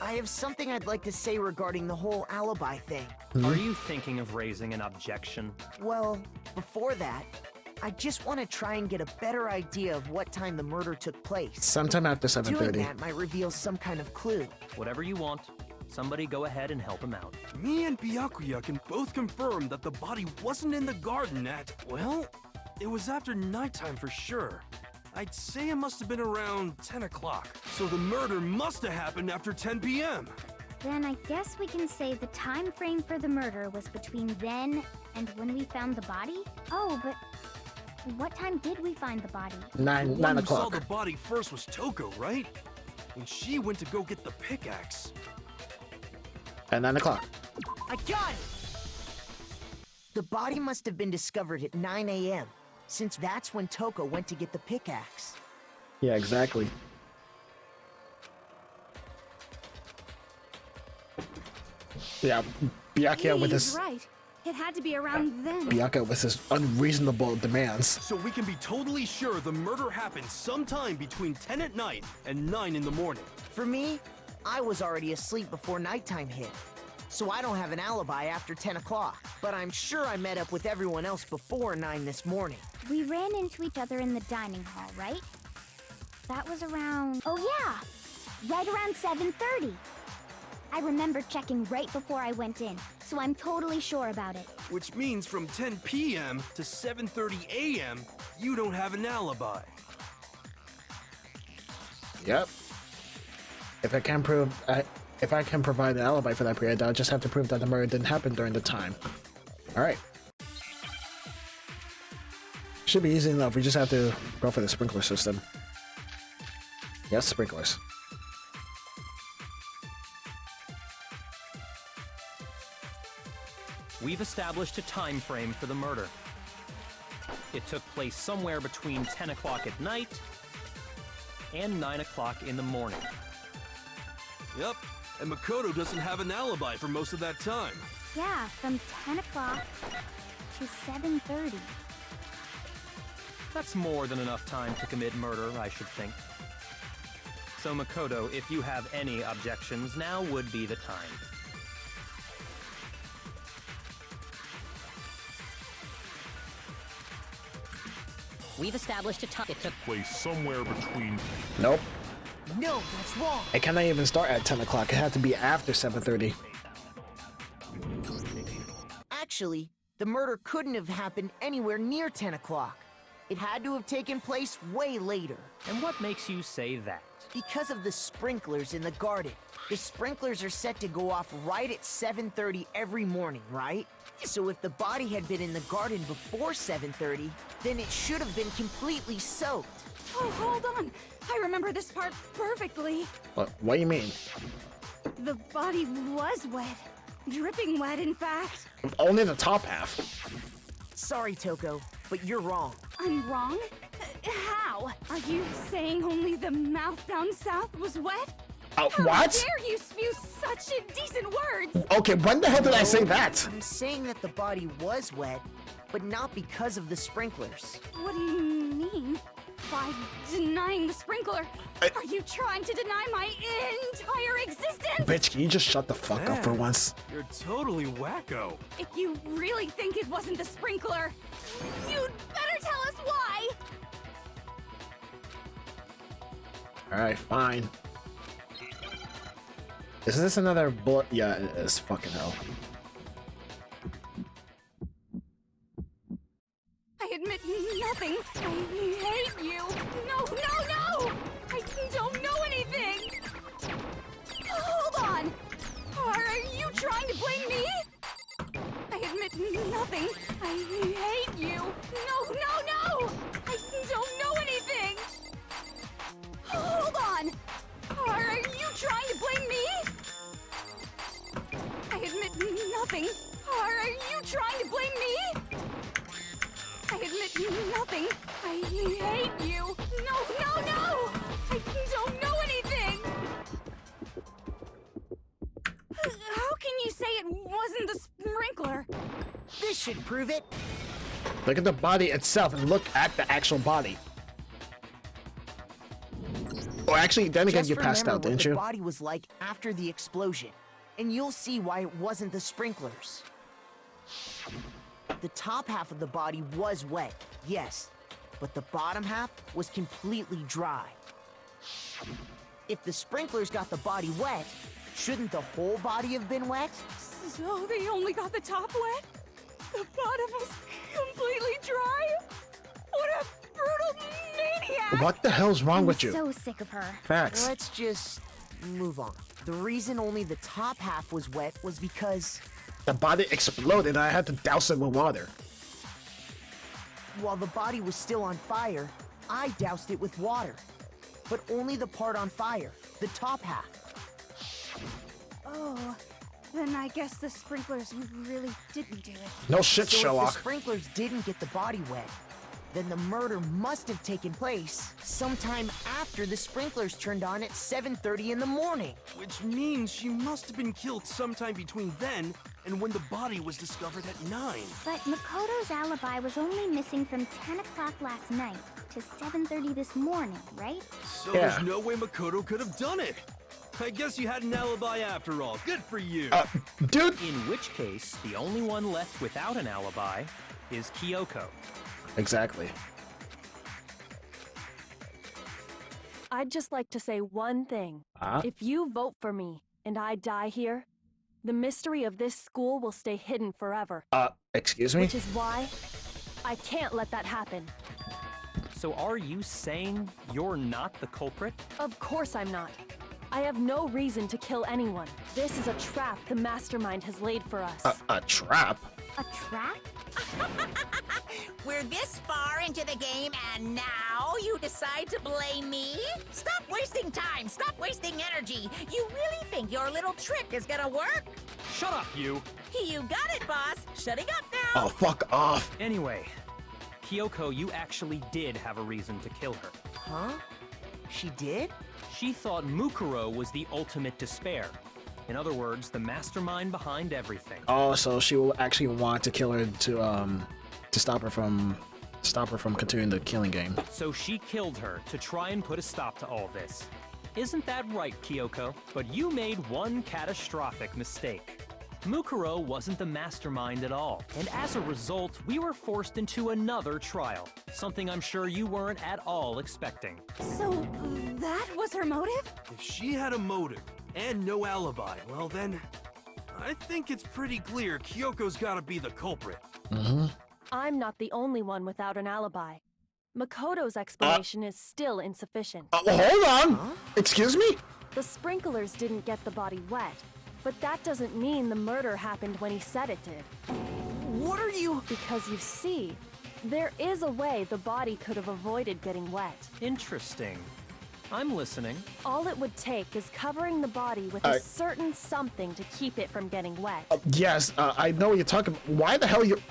[SPEAKER 7] I have something I'd like to say regarding the whole alibi thing.
[SPEAKER 3] Are you thinking of raising an objection?
[SPEAKER 7] Well, before that, I just want to try and get a better idea of what time the murder took place.
[SPEAKER 1] Sometime after
[SPEAKER 7] Doing
[SPEAKER 1] 7:30.
[SPEAKER 7] that might reveal some kind of clue.
[SPEAKER 3] Whatever you want. Somebody go ahead and help him out.
[SPEAKER 2] Me and Byakuya can both confirm that the body wasn't in the garden at, well, it was after nighttime for sure. I'd say it must have been around 10 o'clock. So the murder must have happened after 10 p.m.
[SPEAKER 4] Then I guess we can say the time frame for the murder was between then and when we found the body? Oh, but what time did we find the body?
[SPEAKER 2] The
[SPEAKER 1] 9
[SPEAKER 2] one who saw
[SPEAKER 1] o'clock.
[SPEAKER 2] the body first was Toko, right? When she went to go get the pickaxe.
[SPEAKER 1] At 9 o'clock.
[SPEAKER 7] I got it! The body must have been discovered at 9 a.m., since that's when Toko went to get the pickaxe.
[SPEAKER 1] Yeah, exactly. Yeah, Byakuya with
[SPEAKER 8] He's
[SPEAKER 1] his
[SPEAKER 8] right. It had to be around then.
[SPEAKER 1] Byakuya with his unreasonable demands.
[SPEAKER 2] So we can be totally sure the murder happened sometime between 10 at night and 9 in the morning.
[SPEAKER 7] For me, I was already asleep before nighttime hit, so I don't have an alibi after 10 o'clock. But I'm sure I met up with everyone else before 9 this morning.
[SPEAKER 4] We ran into each other in the dining hall, right? That was around... Oh yeah! Right around 7:30. I remember checking right before I went in, so I'm totally sure about it.
[SPEAKER 2] Which means from 10 p.m. to 7:30 a.m., you don't have an alibi.
[SPEAKER 1] Yep. If I can provide an alibi for that period, I'll just have to prove that the murder didn't happen during the time. Alright. Should be easy enough, we just have to go for the sprinkler system. Yes, sprinklers.
[SPEAKER 3] We've established a time frame for the murder. It took place somewhere between 10 o'clock at night and 9 o'clock in the morning.
[SPEAKER 2] Yep, and Makoto doesn't have an alibi for most of that time.
[SPEAKER 4] Yeah, from 10 o'clock to 7:30.
[SPEAKER 3] That's more than enough time to commit murder, I should think. So Makoto, if you have any objections, now would be the time.
[SPEAKER 9] We've established a time. It took
[SPEAKER 10] Place somewhere between.
[SPEAKER 1] Nope.
[SPEAKER 7] No, that's wrong.
[SPEAKER 1] It cannot even start at 10 o'clock. It had to be after 7:30.
[SPEAKER 7] Actually, the murder couldn't have happened anywhere near 10 o'clock. It had to have taken place way later.
[SPEAKER 3] And what makes you say that?
[SPEAKER 7] Because of the sprinklers in the garden. The sprinklers are set to go off right at 7:30 every morning, right? So if the body had been in the garden before 7:30, then it should have been completely soaked.
[SPEAKER 8] Oh, hold on. I remember this part perfectly.
[SPEAKER 1] What do you mean?
[SPEAKER 8] The body was wet. Dripping wet, in fact.
[SPEAKER 1] Only the top half.
[SPEAKER 7] Sorry, Toko, but you're wrong.
[SPEAKER 8] I'm wrong? How? Are you saying only the mouth down south was wet? How
[SPEAKER 1] What?
[SPEAKER 8] dare you spew such indecent words?
[SPEAKER 1] Okay, when the hell did I say that?
[SPEAKER 7] I'm saying that the body was wet, but not because of the sprinklers.
[SPEAKER 8] What do you mean? By denying the sprinkler, are you trying to deny my entire existence?
[SPEAKER 1] Bitch, can you just shut the fuck up for once?
[SPEAKER 2] You're totally wacko.
[SPEAKER 8] If you really think it wasn't the sprinkler, you'd better tell us why!
[SPEAKER 1] Alright, fine. Is this another bullet? Yeah, it is. Fucking hell.
[SPEAKER 8] I admit nothing. I hate you. No, no, no! I don't know anything. Hold on. Are you trying to blame me? I admit nothing. I hate you. No, no, no! I don't know anything. Hold on. Are you trying to blame me? I admit nothing. Are you trying to blame me? I admit nothing. I hate you. No, no, no! I don't know anything! How can you say it wasn't the sprinkler?
[SPEAKER 7] This should prove it.
[SPEAKER 1] Look at the body itself and look at the actual body. Oh, actually, then again,
[SPEAKER 7] Just
[SPEAKER 1] you passed
[SPEAKER 7] remember
[SPEAKER 1] out,
[SPEAKER 7] what
[SPEAKER 1] didn't
[SPEAKER 7] the
[SPEAKER 1] you?
[SPEAKER 7] body was like after the explosion, and you'll see why it wasn't the sprinklers. The top half of the body was wet, yes, but the bottom half was completely dry. If the sprinklers got the body wet, shouldn't the whole body have been wet?
[SPEAKER 8] So they only got the top wet? The bottom was completely dry? What a brutal maniac!
[SPEAKER 1] What the hell's wrong with you?
[SPEAKER 4] So sick of her.
[SPEAKER 1] Facts.
[SPEAKER 7] Let's just move on. The reason only the top half was wet was because
[SPEAKER 1] The body exploded and I had to douse it with water.
[SPEAKER 7] while the body was still on fire, I doused it with water. But only the part on fire, the top half.
[SPEAKER 8] Oh, then I guess the sprinklers really didn't do it.
[SPEAKER 1] No shit,
[SPEAKER 7] So if
[SPEAKER 1] Sherlock.
[SPEAKER 7] the sprinklers didn't get the body wet, then the murder must have taken place sometime after the sprinklers turned on at 7:30 in the morning.
[SPEAKER 2] Which means she must have been killed sometime between then and when the body was discovered at 9.
[SPEAKER 4] But Makoto's alibi was only missing from 10 o'clock last night to 7:30 this morning, right?
[SPEAKER 2] So
[SPEAKER 1] Yeah.
[SPEAKER 2] there's no way Makoto could have done it. I guess you had an alibi after all. Good for you.
[SPEAKER 1] Dude!
[SPEAKER 3] In which case, the only one left without an alibi is Kyoko.
[SPEAKER 1] Exactly.
[SPEAKER 5] I'd just like to say one thing.
[SPEAKER 1] Huh?
[SPEAKER 5] If you vote for me and I die here, the mystery of this school will stay hidden forever.
[SPEAKER 1] Excuse me?
[SPEAKER 5] Which is why I can't let that happen.
[SPEAKER 3] So are you saying you're not the culprit?
[SPEAKER 5] Of course I'm not. I have no reason to kill anyone. This is a trap the mastermind has laid for us.
[SPEAKER 1] A trap?
[SPEAKER 4] A trap?
[SPEAKER 6] We're this far into the game, and now you decide to blame me? Stop wasting time! Stop wasting energy! You really think your little trick is gonna work?
[SPEAKER 3] Shut up, you!
[SPEAKER 6] You got it, boss! Shutting up now!
[SPEAKER 1] Oh, fuck off.
[SPEAKER 3] Anyway, Kyoko, you actually did have a reason to kill her.
[SPEAKER 7] Huh? She did?
[SPEAKER 3] She thought Mukuro was the ultimate despair. In other words, the mastermind behind everything.
[SPEAKER 1] Oh, so she will actually want to kill her to stop her from continuing the killing game.
[SPEAKER 3] So she killed her to try and put a stop to all this. Isn't that right, Kyoko? But you made one catastrophic mistake. Mukuro wasn't the mastermind at all, and as a result, we were forced into another trial, something I'm sure you weren't at all expecting.
[SPEAKER 8] So that was her motive?
[SPEAKER 2] If she had a motive and no alibi, well then, I think it's pretty clear Kyoko's gotta be the culprit.
[SPEAKER 1] Mm-hmm.
[SPEAKER 5] I'm not the only one without an alibi. Makoto's explanation is still insufficient.
[SPEAKER 1] Well, hold on. Excuse me?
[SPEAKER 5] The sprinklers didn't get the body wet, but that doesn't mean the murder happened when he said it did.
[SPEAKER 7] What are you...
[SPEAKER 5] Because you see, there is a way the body could have avoided getting wet.
[SPEAKER 3] Interesting. I'm listening.
[SPEAKER 5] All it would take is covering the body with a certain something to keep it from getting wet.
[SPEAKER 1] Yes, I know what you're talking about. Why the hell you...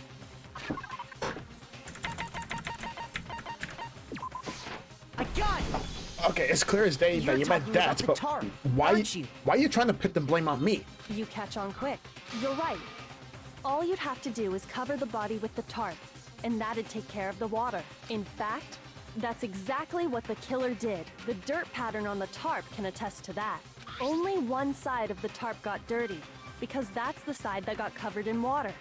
[SPEAKER 7] I got it!
[SPEAKER 1] Okay, it's clear as day that you meant
[SPEAKER 7] talking
[SPEAKER 1] that,
[SPEAKER 7] about the
[SPEAKER 1] but
[SPEAKER 7] tarp,
[SPEAKER 1] why
[SPEAKER 7] aren't you?
[SPEAKER 1] are you trying to put the blame on me?
[SPEAKER 5] You catch on quick. You're right. All you'd have to do is cover the body with the tarp, and that'd take care of the water. In fact, that's exactly what the killer did. The dirt pattern on the tarp can attest to that. Only one side of the tarp got dirty, because that's the side that got covered in water.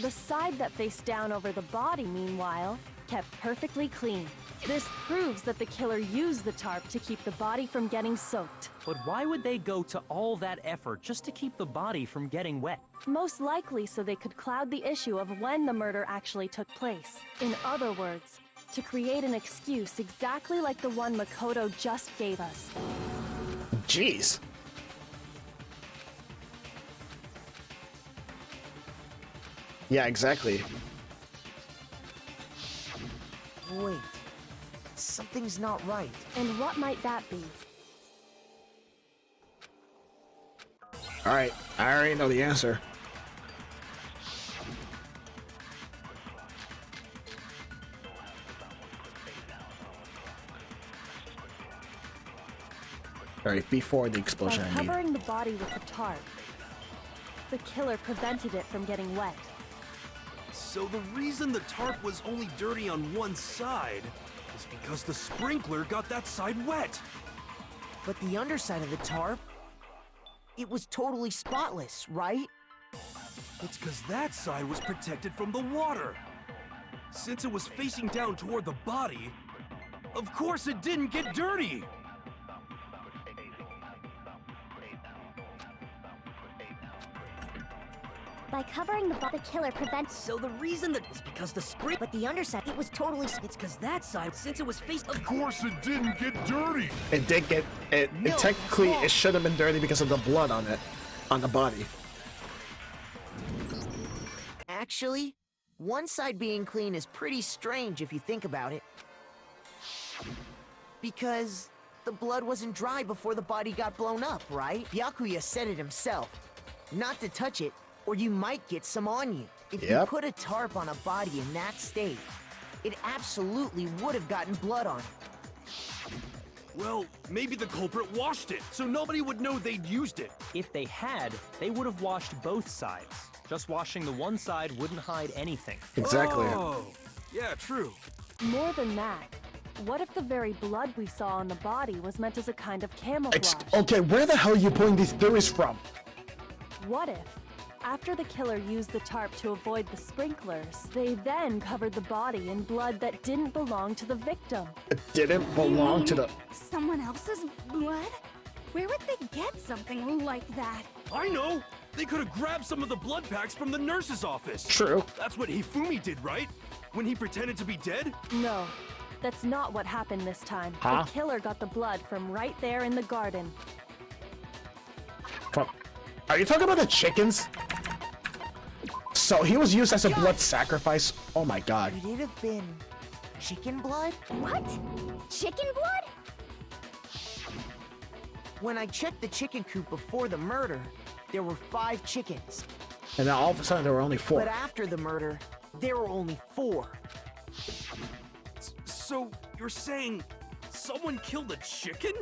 [SPEAKER 5] The side that faced down over the body, meanwhile, kept perfectly clean. This proves that the killer used the tarp to keep the body from getting soaked.
[SPEAKER 3] But why would they go to all that effort just to keep the body from getting wet?
[SPEAKER 5] Most likely so they could cloud the issue of when the murder actually took place. In other words, to create an excuse exactly like the one Makoto just gave us.
[SPEAKER 1] Jeez. Yeah, exactly.
[SPEAKER 7] Wait. Something's not right.
[SPEAKER 5] And what might that be?
[SPEAKER 1] Alright, I already know the answer. Alright, before the explosion,
[SPEAKER 5] By
[SPEAKER 1] I mean.
[SPEAKER 5] covering the body with the tarp, the killer prevented it from getting wet.
[SPEAKER 2] So the reason the tarp was only dirty on one side is because the sprinkler got that side wet.
[SPEAKER 7] But the underside of the tarp, it was totally spotless, right?
[SPEAKER 2] It's because that side was protected from the water. Since it was facing down toward the body, of course it didn't get dirty.
[SPEAKER 4] By covering the killer prevents.
[SPEAKER 9] So the reason that is because the spring,
[SPEAKER 6] But the underside, it was totally.
[SPEAKER 9] it's because that side, since it was faced.
[SPEAKER 10] Of course it didn't get dirty.
[SPEAKER 1] It did get it.
[SPEAKER 7] No,
[SPEAKER 1] Technically,
[SPEAKER 7] wrong.
[SPEAKER 1] it should have been dirty because of the blood on it, on the body.
[SPEAKER 7] Actually, one side being clean is pretty strange if you think about it. Because the blood wasn't dry before the body got blown up, right? Byakuya said it himself. Not to touch it, or you might get some on you. If you
[SPEAKER 1] Yep.
[SPEAKER 7] put a tarp on a body in that state, it absolutely would have gotten blood on it.
[SPEAKER 2] Well, maybe the culprit washed it, so nobody would know they'd used it.
[SPEAKER 3] If they had, they would have washed both sides. Just washing the one side wouldn't hide anything.
[SPEAKER 1] Exactly.
[SPEAKER 2] Oh, yeah, true.
[SPEAKER 5] More than that, what if the very blood we saw on the body was meant as a kind of camouflage?
[SPEAKER 1] Okay, where the hell are you pulling these theories from?
[SPEAKER 5] What if, after the killer used the tarp to avoid the sprinklers, they then covered the body in blood that didn't belong to the victim?
[SPEAKER 1] It didn't belong to the.
[SPEAKER 8] Someone else's blood? Where would they get something like that?
[SPEAKER 2] I know! They could have grabbed some of the blood packs from the nurse's office.
[SPEAKER 1] True.
[SPEAKER 2] That's what Hifumi did, right? When he pretended to be dead?
[SPEAKER 5] No, that's not what happened this time.
[SPEAKER 1] Huh?
[SPEAKER 5] The killer got the blood from right there in the garden.
[SPEAKER 1] From. Are you talking about the chickens? So he was used as a blood sacrifice. Oh my god.
[SPEAKER 7] Could it have been chicken blood?
[SPEAKER 4] What? Chicken blood?
[SPEAKER 7] When I checked the chicken coop before the murder, there were 5 chickens.
[SPEAKER 1] And then all of a sudden there were only 4.
[SPEAKER 7] But after the murder, there were only 4.
[SPEAKER 2] So, you're saying someone killed a chicken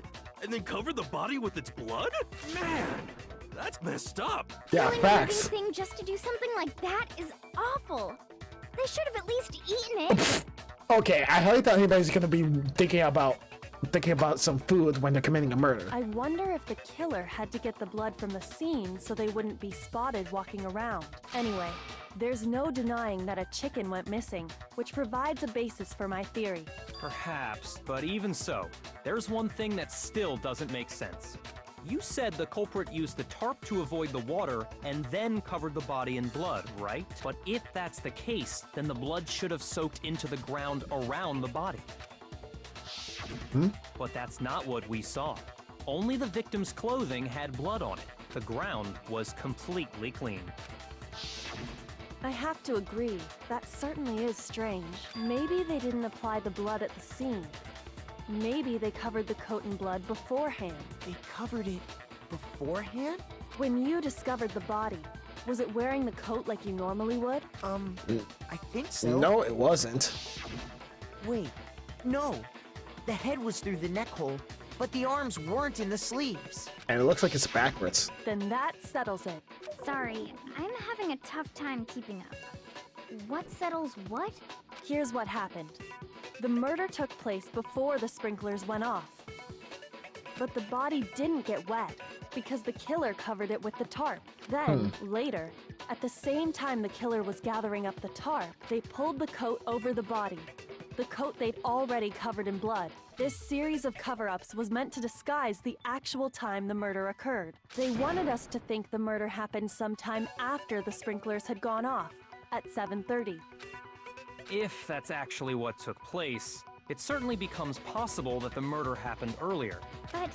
[SPEAKER 2] and then covered the body with its blood? Man, that's messed up.
[SPEAKER 1] Yeah,
[SPEAKER 4] Killing a
[SPEAKER 1] facts.
[SPEAKER 4] living thing just to do something like that is awful. They should have at least eaten it.
[SPEAKER 1] Okay, I highly doubt anybody's gonna be thinking about some food when they're committing a murder.
[SPEAKER 5] I wonder if the killer had to get the blood from the scene so they wouldn't be spotted walking around. Anyway, there's no denying that a chicken went missing, which provides a basis for my theory.
[SPEAKER 3] Perhaps, but even so, there's one thing that still doesn't make sense. You said the culprit used the tarp to avoid the water and then covered the body in blood, right? But if that's the case, then the blood should have soaked into the ground around the body. But that's not what we saw. Only the victim's clothing had blood on it. The ground was completely clean.
[SPEAKER 5] I have to agree, that certainly is strange. Maybe they didn't apply the blood at the scene. Maybe they covered the coat in blood beforehand.
[SPEAKER 7] They covered it beforehand?
[SPEAKER 5] When you discovered the body, was it wearing the coat like you normally would?
[SPEAKER 7] I think so.
[SPEAKER 1] No, it wasn't.
[SPEAKER 7] Wait, no. The head was through the neck hole, but the arms weren't in the sleeves.
[SPEAKER 1] And it looks like it's backwards.
[SPEAKER 5] Then that settles it.
[SPEAKER 4] Sorry, I'm having a tough time keeping up. What settles what?
[SPEAKER 5] Here's what happened. The murder took place before the sprinklers went off. But the body didn't get wet because the killer covered it with the tarp. Then, later, at the same time the killer was gathering up the tarp, they pulled the coat over the body. the coat they'd already covered in blood. This series of cover-ups was meant to disguise the actual time the murder occurred. They wanted us to think the murder happened sometime after the sprinklers had gone off, at 7:30.
[SPEAKER 3] If that's actually what took place, it certainly becomes possible that the murder happened earlier.
[SPEAKER 4] But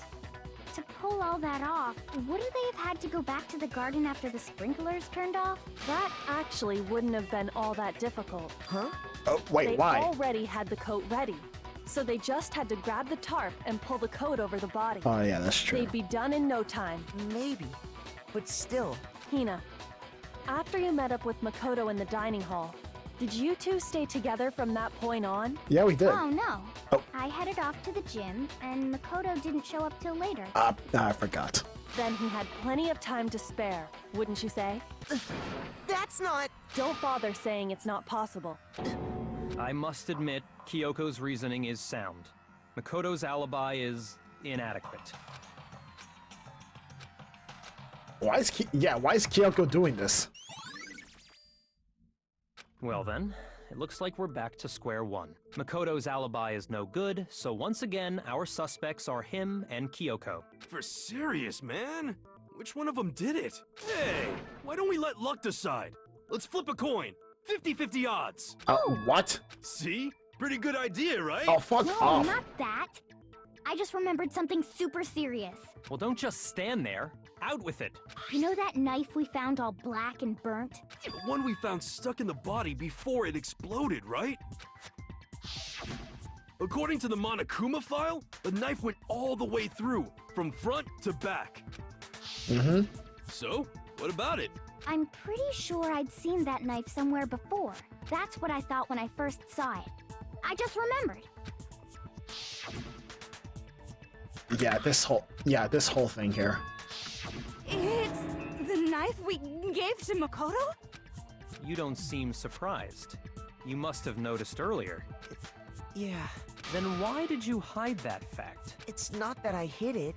[SPEAKER 4] to pull all that off, wouldn't they have had to go back to the garden after the sprinklers turned off?
[SPEAKER 5] That actually wouldn't have been all that difficult.
[SPEAKER 7] Huh?
[SPEAKER 1] Oh, wait,
[SPEAKER 5] They
[SPEAKER 1] why?
[SPEAKER 5] already had the coat ready, so they just had to grab the tarp and pull the coat over the body.
[SPEAKER 1] Oh, yeah, that's true.
[SPEAKER 5] They'd be done in no time.
[SPEAKER 7] Maybe. But still.
[SPEAKER 5] Hina, after you met up with Makoto in the dining hall, did you two stay together from that point on?
[SPEAKER 1] Yeah, we did.
[SPEAKER 4] Oh no.
[SPEAKER 1] Oh.
[SPEAKER 4] I headed off to the gym, and Makoto didn't show up till later.
[SPEAKER 1] I forgot.
[SPEAKER 5] Then he had plenty of time to spare, wouldn't you say?
[SPEAKER 7] That's not.
[SPEAKER 5] Don't bother saying it's not possible.
[SPEAKER 3] I must admit, Kyoko's reasoning is sound. Makoto's alibi is inadequate.
[SPEAKER 1] Why is Kyoko doing this?
[SPEAKER 3] Well then, it looks like we're back to square one. Makoto's alibi is no good, so once again, our suspects are him and Kyoko.
[SPEAKER 2] For serious, man? Which one of them did it? Hey, why don't we let luck decide? Let's flip a coin. 50-50 odds.
[SPEAKER 1] What?
[SPEAKER 2] See? Pretty good idea, right?
[SPEAKER 1] Oh, fuck
[SPEAKER 4] No,
[SPEAKER 1] off.
[SPEAKER 4] not that. I just remembered something super serious.
[SPEAKER 3] Well, don't just stand there. Out with it.
[SPEAKER 4] You know that knife we found all black and burnt?
[SPEAKER 2] The one we found stuck in the body before it exploded, right? According to the Monokuma file, the knife went all the way through, from front to back.
[SPEAKER 1] Mm-hmm.
[SPEAKER 2] So, what about it?
[SPEAKER 4] I'm pretty sure I'd seen that knife somewhere before. That's what I thought when I first saw it. I just remembered.
[SPEAKER 1] Yeah, this whole thing here.
[SPEAKER 8] It's the knife we gave to Makoto?
[SPEAKER 3] You don't seem surprised. You must have noticed earlier.
[SPEAKER 7] Yeah.
[SPEAKER 3] Then why did you hide that fact?
[SPEAKER 7] It's not that I hid it.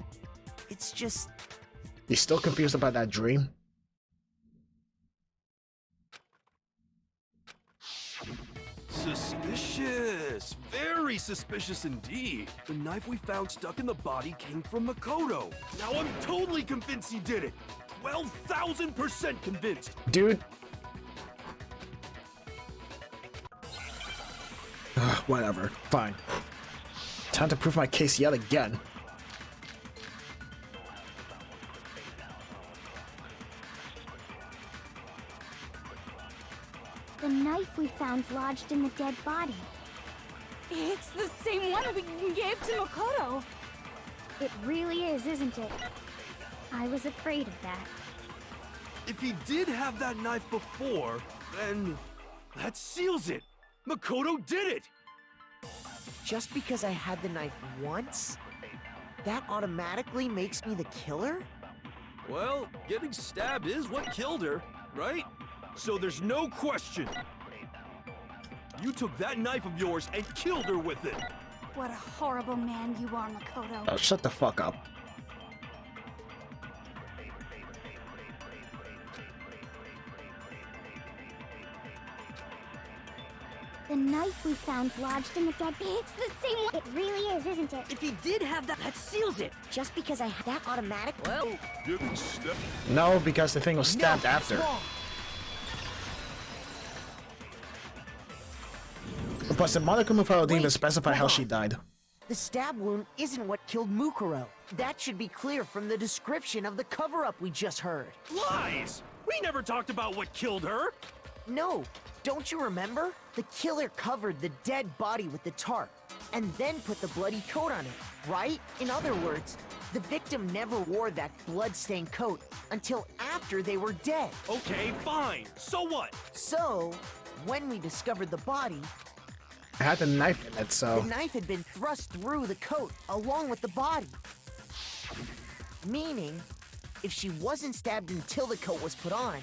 [SPEAKER 7] It's just.
[SPEAKER 1] You still confused about that dream?
[SPEAKER 2] Suspicious! Very suspicious indeed. The knife we found stuck in the body came from Makoto. Now I'm totally convinced he did it. 12,000% convinced.
[SPEAKER 1] Dude. Whatever. Fine. Time to prove my case yet again.
[SPEAKER 4] The knife we found lodged in the dead body.
[SPEAKER 8] It's the same one we gave to Makoto.
[SPEAKER 4] It really is, isn't it? I was afraid of that.
[SPEAKER 2] If he did have that knife before, then that seals it. Makoto did it!
[SPEAKER 7] Just because I had the knife once? That automatically makes me the killer?
[SPEAKER 2] Well, getting stabbed is what killed her, right? So there's no question. You took that knife of yours and killed her with it.
[SPEAKER 8] What a horrible man you are, Makoto.
[SPEAKER 1] Oh, shut the fuck up.
[SPEAKER 4] The knife we found lodged in the dead. It's the same one. It really is, isn't it?
[SPEAKER 9] If he did have that seals it.
[SPEAKER 6] Just because I had that automatic.
[SPEAKER 9] Well,
[SPEAKER 10] Getting stepped.
[SPEAKER 1] No, because the thing was stabbed after.
[SPEAKER 7] Wrong.
[SPEAKER 1] Plus, the Monokuma file didn't even
[SPEAKER 7] Wait,
[SPEAKER 1] specify how
[SPEAKER 7] hold
[SPEAKER 1] she
[SPEAKER 7] on.
[SPEAKER 1] died.
[SPEAKER 7] The stab wound isn't what killed Mukuro. That should be clear from the description of the cover-up we just heard.
[SPEAKER 2] Lies! We never talked about what killed her!
[SPEAKER 7] No, don't you remember? The killer covered the dead body with the tarp, and then put the bloody coat on it, right? In other words, the victim never wore that blood-stained coat until after they were dead.
[SPEAKER 2] Okay, fine. So what?
[SPEAKER 7] So, when we discovered the body,
[SPEAKER 1] I had the knife in it, so...
[SPEAKER 7] the knife had been thrust through the coat along with the body. Meaning, if she wasn't stabbed until the coat was put on,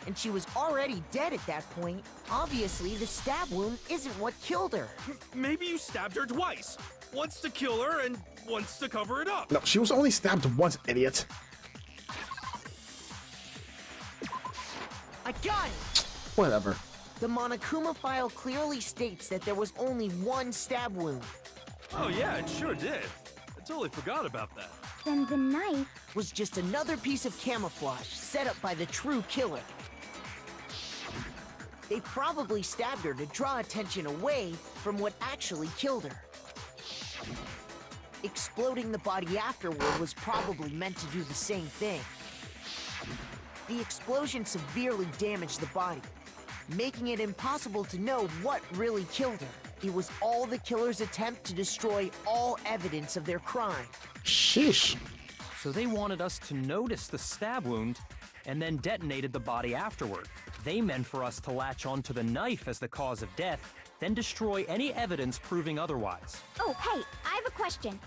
[SPEAKER 7] and she was already dead at that point, obviously the stab wound isn't what killed her.
[SPEAKER 2] Maybe you stabbed her twice. Once to kill her and once to cover it up.
[SPEAKER 1] No, she was only stabbed once, idiot.
[SPEAKER 7] I got it!
[SPEAKER 1] Whatever.
[SPEAKER 7] The Monokuma file clearly states that there was only one stab wound.
[SPEAKER 2] Oh yeah, it sure did. I totally forgot about that.
[SPEAKER 4] Then the knife...
[SPEAKER 7] Was just another piece of camouflage set up by the true killer. They probably stabbed her to draw attention away from what actually killed her. Exploding the body afterward was probably meant to do the same thing. The explosion severely damaged the body, making it impossible to know what really killed her. It was all the killer's attempt to destroy all evidence of their crime.
[SPEAKER 1] Sheesh.
[SPEAKER 3] So they wanted us to notice the stab wound and then detonated the body afterward. They meant for us to latch onto the knife as the cause of death, then destroy any evidence proving otherwise.
[SPEAKER 4] Oh, hey, I have a question.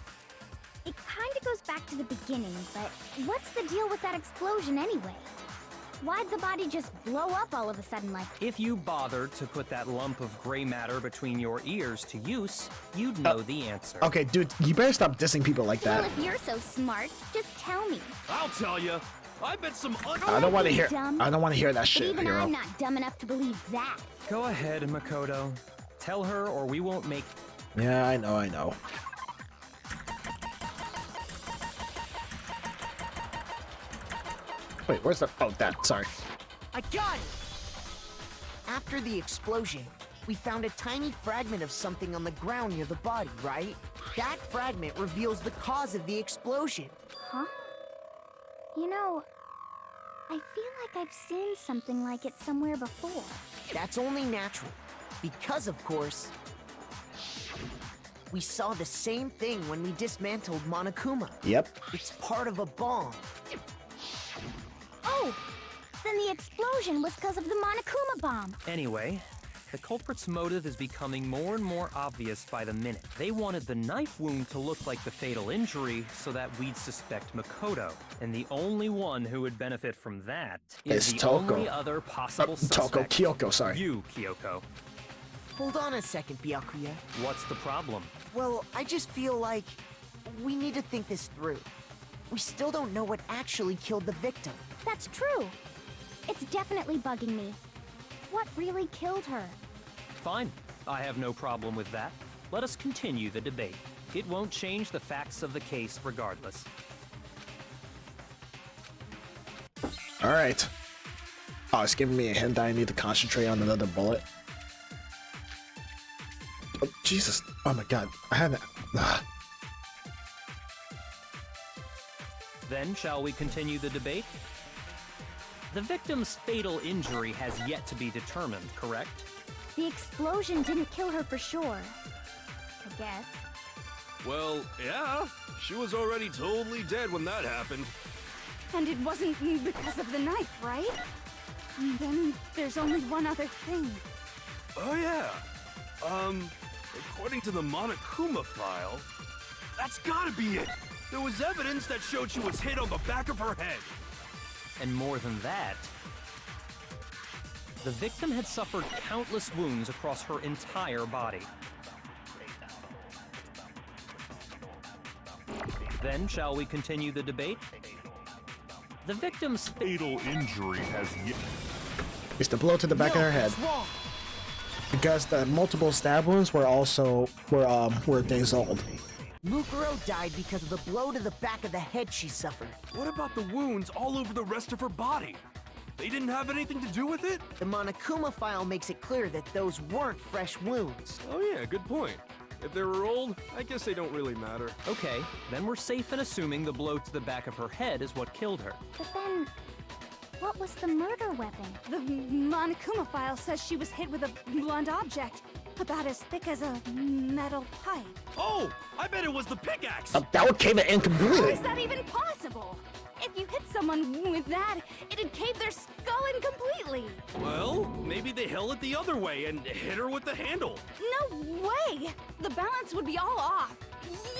[SPEAKER 4] It kinda goes back to the beginning, but what's the deal with that explosion anyway? Why'd the body just blow up all of a sudden like...
[SPEAKER 3] If you bothered to put that lump of gray matter between your ears to use, you'd know the answer.
[SPEAKER 1] Okay, dude, you better stop dissing people like
[SPEAKER 4] Well,
[SPEAKER 1] that.
[SPEAKER 4] if you're so smart, just tell me.
[SPEAKER 2] I'll tell you. I bet some
[SPEAKER 1] I don't want to hear.
[SPEAKER 4] dumb.
[SPEAKER 1] I don't want to hear that
[SPEAKER 4] But
[SPEAKER 1] shit,
[SPEAKER 4] even
[SPEAKER 1] hero.
[SPEAKER 4] I'm not dumb enough to believe that.
[SPEAKER 3] Go ahead, Makoto. Tell her or we won't make...
[SPEAKER 1] Yeah, I know, I know. Wait, where's the... Oh, that, sorry.
[SPEAKER 7] I got it! After the explosion, we found a tiny fragment of something on the ground near the body, right? That fragment reveals the cause of the explosion.
[SPEAKER 4] Huh? You know, I feel like I've seen something like it somewhere before.
[SPEAKER 7] That's only natural, because of course, we saw the same thing when we dismantled Monokuma.
[SPEAKER 1] Yep.
[SPEAKER 7] It's part of a bomb.
[SPEAKER 4] Oh! Then the explosion was because of the Monokuma bomb.
[SPEAKER 3] Anyway, the culprit's motive is becoming more and more obvious by the minute. They wanted the knife wound to look like the fatal injury so that we'd suspect Makoto. And the only one who would benefit from that is
[SPEAKER 1] It's
[SPEAKER 3] the
[SPEAKER 1] Toko.
[SPEAKER 3] only other possible
[SPEAKER 1] Toko,
[SPEAKER 3] suspect.
[SPEAKER 1] Kyoko, sorry.
[SPEAKER 3] You, Kyoko.
[SPEAKER 7] Hold on a second, Byakuya.
[SPEAKER 3] What's the problem?
[SPEAKER 7] Well, I just feel like we need to think this through. We still don't know what actually killed the victim.
[SPEAKER 4] That's true. It's definitely bugging me. What really killed her?
[SPEAKER 3] Fine. I have no problem with that. Let us continue the debate. It won't change the facts of the case regardless.
[SPEAKER 1] Alright. Oh, it's giving me a hint that I need to concentrate on another bullet. Oh, Jesus. Oh my god. I haven't...
[SPEAKER 3] Then, shall we continue the debate? The victim's fatal injury has yet to be determined, correct?
[SPEAKER 4] The explosion didn't kill her for sure. I guess.
[SPEAKER 2] Well, yeah. She was already totally dead when that happened.
[SPEAKER 8] And it wasn't because of the knife, right? And then there's only one other thing.
[SPEAKER 2] Oh yeah. According to the Monokuma file, that's gotta be it. There was evidence that showed she was hit on the back of her head.
[SPEAKER 3] And more than that, the victim had suffered countless wounds across her entire body. Then, shall we continue the debate? The victim's
[SPEAKER 10] Fatal injury has yet.
[SPEAKER 1] It's the blow to the back of her head. Because the multiple stab wounds were also... were days old.
[SPEAKER 7] Mukuro died because of the blow to the back of the head she suffered.
[SPEAKER 2] What about the wounds all over the rest of her body? They didn't have anything to do with it?
[SPEAKER 7] The Monokuma file makes it clear that those weren't fresh wounds.
[SPEAKER 2] Oh yeah, good point. If they were old, I guess they don't really matter.
[SPEAKER 3] Okay, then we're safe in assuming the blow to the back of her head is what killed her.
[SPEAKER 4] But then, what was the murder weapon?
[SPEAKER 8] The Monokuma file says she was hit with a blunt object, about as thick as a metal pipe.
[SPEAKER 2] Oh, I bet it was the pickaxe!
[SPEAKER 1] That one came in
[SPEAKER 8] How
[SPEAKER 1] completely.
[SPEAKER 8] is that even possible? If you hit someone with that, it'd cave their skull in completely.
[SPEAKER 2] Well, maybe they held it the other way and hit her with the handle.
[SPEAKER 8] No way! The balance would be all off.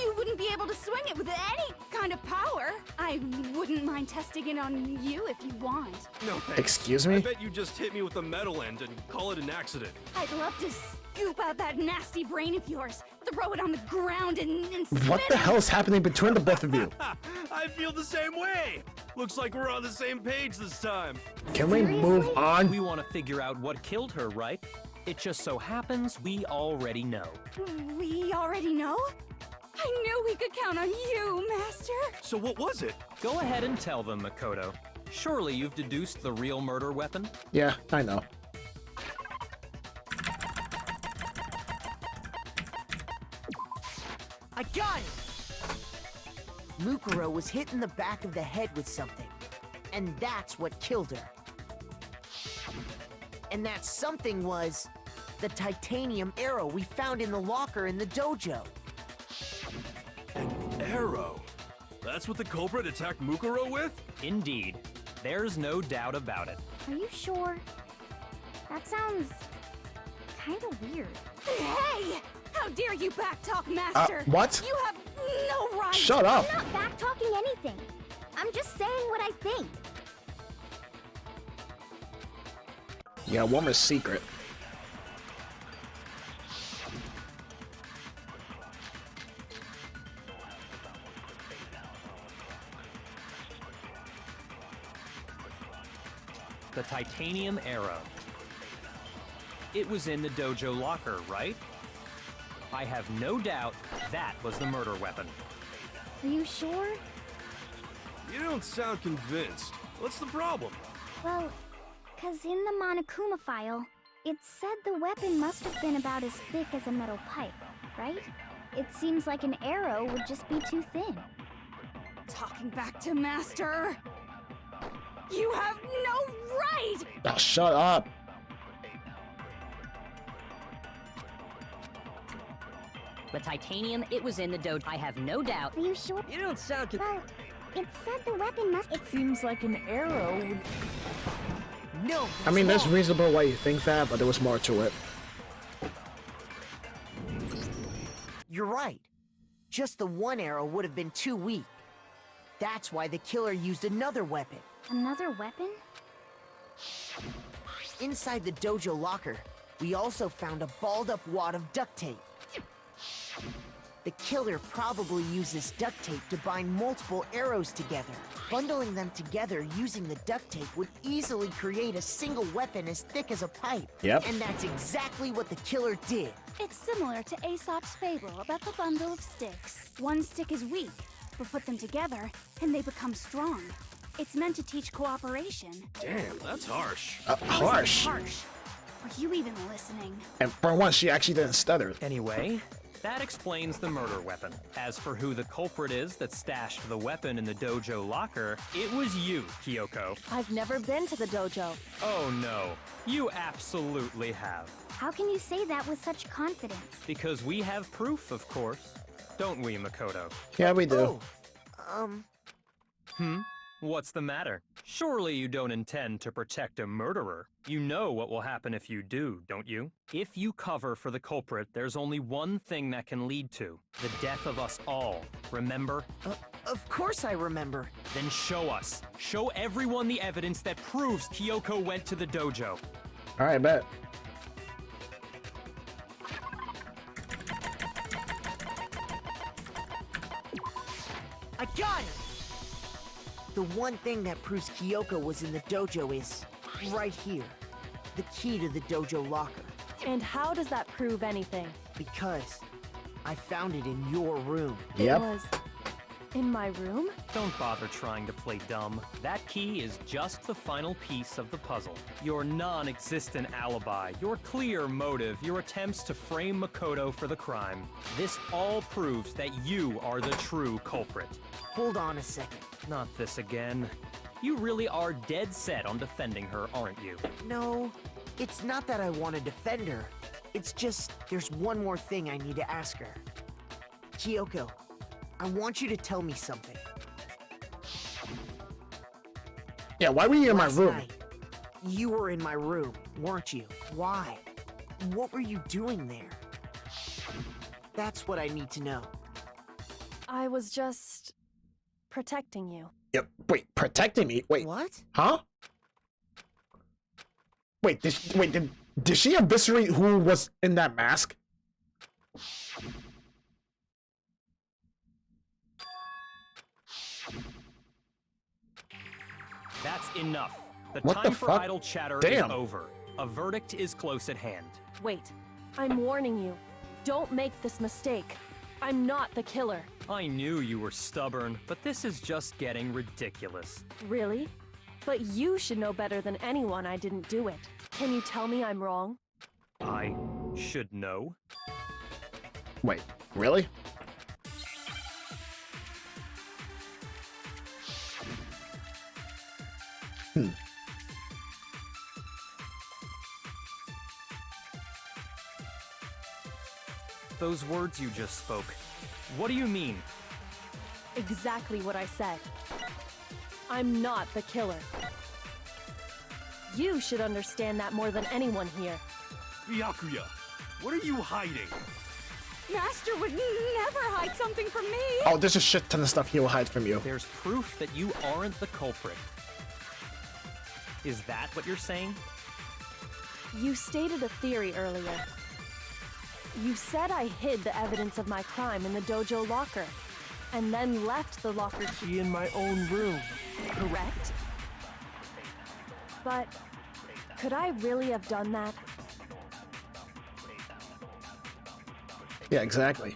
[SPEAKER 8] You wouldn't be able to swing it with any kind of power. I wouldn't mind testing it on you if you want.
[SPEAKER 2] No thanks.
[SPEAKER 1] Excuse
[SPEAKER 2] I
[SPEAKER 1] me?
[SPEAKER 2] bet you just hit me with a metal end and call it an accident.
[SPEAKER 8] I'd love to scoop out that nasty brain of yours, throw it on the ground and
[SPEAKER 1] What
[SPEAKER 8] spit
[SPEAKER 1] the
[SPEAKER 8] it.
[SPEAKER 1] hell is happening between the both of you?
[SPEAKER 2] I feel the same way. Looks like we're on the same page this time.
[SPEAKER 1] Can we move on?
[SPEAKER 3] We want to figure out what killed her, right? It just so happens we already know.
[SPEAKER 8] We already know? I knew we could count on you, Master.
[SPEAKER 2] So what was it?
[SPEAKER 3] Go ahead and tell them, Makoto. Surely you've deduced the real murder weapon?
[SPEAKER 1] Yeah, I know.
[SPEAKER 7] I got it! Mukuro was hit in the back of the head with something. And that's what killed her. And that something was the titanium arrow we found in the locker in the dojo.
[SPEAKER 2] An arrow? That's what the culprit attacked Mukuro with?
[SPEAKER 3] Indeed. There's no doubt about it.
[SPEAKER 4] Are you sure? That sounds kind of weird.
[SPEAKER 8] Hey! How dare you backtalk, Master?
[SPEAKER 1] What?
[SPEAKER 8] You have no right.
[SPEAKER 1] Shut up!
[SPEAKER 4] I'm not back-talking anything. I'm just saying what I think.
[SPEAKER 1] Yeah, one more secret.
[SPEAKER 3] The titanium arrow. It was in the dojo locker, right? I have no doubt that was the murder weapon.
[SPEAKER 4] Are you sure?
[SPEAKER 2] You don't sound convinced. What's the problem?
[SPEAKER 4] Well, 'cause in the Monokuma file, it said the weapon must have been about as thick as a metal pipe, right? It seems like an arrow would just be too thin.
[SPEAKER 8] Talking back to Master. You have no right!
[SPEAKER 1] Ah, shut up!
[SPEAKER 11] The titanium, it was in the dojo. I have no doubt.
[SPEAKER 4] Are you sure?
[SPEAKER 9] You don't sound
[SPEAKER 4] Well, it said the weapon must. It
[SPEAKER 5] Seems like an arrow would...
[SPEAKER 7] No,
[SPEAKER 1] I mean,
[SPEAKER 7] that's
[SPEAKER 1] that's reasonable why you think that, but there was more to it.
[SPEAKER 7] You're right. Just the one arrow would have been too weak. That's why the killer used another weapon.
[SPEAKER 4] Another weapon?
[SPEAKER 7] Inside the dojo locker, we also found a balled-up wad of duct tape. The killer probably used this duct tape to bind multiple arrows together. Bundling them together using the duct tape would easily create a single weapon as thick as a pipe.
[SPEAKER 1] Yep.
[SPEAKER 7] And that's exactly what the killer did.
[SPEAKER 8] It's similar to Aesop's fable about the bundle of sticks. One stick is weak, but put them together, and they become strong. It's meant to teach cooperation.
[SPEAKER 2] Damn, that's harsh.
[SPEAKER 1] Harsh.
[SPEAKER 8] Harsh. Are you even listening?
[SPEAKER 1] And for once, she actually didn't stutter.
[SPEAKER 3] Anyway, that explains the murder weapon. As for who the culprit is that stashed the weapon in the dojo locker, it was you, Kyoko.
[SPEAKER 5] I've never been to the dojo.
[SPEAKER 3] Oh no, you absolutely have.
[SPEAKER 4] How can you say that with such confidence?
[SPEAKER 3] Because we have proof, of course. Don't we, Makoto?
[SPEAKER 1] Yeah, we do.
[SPEAKER 3] What's the matter? Surely you don't intend to protect a murderer. You know what will happen if you do, don't you? If you cover for the culprit, there's only one thing that can lead to the death of us all. Remember?
[SPEAKER 7] Of course I remember.
[SPEAKER 3] Then show us. Show everyone the evidence that proves Kyoko went to the dojo.
[SPEAKER 1] Alright, bet.
[SPEAKER 7] I got it! The one thing that proves Kyoko was in the dojo is right here. The key to the dojo locker.
[SPEAKER 5] And how does that prove anything?
[SPEAKER 7] Because I found it in your room.
[SPEAKER 1] Yep.
[SPEAKER 5] It was in my room?
[SPEAKER 3] Don't bother trying to play dumb. That key is just the final piece of the puzzle. Your non-existent alibi, your clear motive, your attempts to frame Makoto for the crime. This all proves that you are the true culprit.
[SPEAKER 7] Hold on a second.
[SPEAKER 3] Not this again. You really are dead set on defending her, aren't you?
[SPEAKER 7] No, it's not that I want to defend her. It's just there's one more thing I need to ask her. Kyoko, I want you to tell me something.
[SPEAKER 1] Yeah, why were you in my
[SPEAKER 7] Last
[SPEAKER 1] room?
[SPEAKER 7] night, you were in my room, weren't you? Why? What were you doing there? That's what I need to know.
[SPEAKER 5] I was just protecting you.
[SPEAKER 1] Yep. Wait, protecting me? Wait.
[SPEAKER 7] What?
[SPEAKER 1] Huh? Wait, did she eviscerate who was in that mask?
[SPEAKER 3] That's enough. The
[SPEAKER 1] What the
[SPEAKER 3] time for
[SPEAKER 1] fuck?
[SPEAKER 3] idle chatter
[SPEAKER 1] Damn.
[SPEAKER 3] is over. A verdict is close at hand.
[SPEAKER 5] Wait, I'm warning you. Don't make this mistake. I'm not the killer.
[SPEAKER 3] I knew you were stubborn, but this is just getting ridiculous.
[SPEAKER 5] Really? But you should know better than anyone I didn't do it. Can you tell me I'm wrong?
[SPEAKER 3] I should know.
[SPEAKER 1] Wait, really?
[SPEAKER 3] Those words you just spoke. What do you mean?
[SPEAKER 5] Exactly what I said. I'm not the killer. You should understand that more than anyone here.
[SPEAKER 2] Byakuya, what are you hiding?
[SPEAKER 8] Master would never hide something from me.
[SPEAKER 1] Oh, there's a shit ton of stuff he will hide from you.
[SPEAKER 3] There's proof that you aren't the culprit. Is that what you're saying?
[SPEAKER 5] You stated a theory earlier. You said I hid the evidence of my crime in the dojo locker, and then left the locker key in my own room, correct? But could I really have done that?
[SPEAKER 1] Yeah, exactly.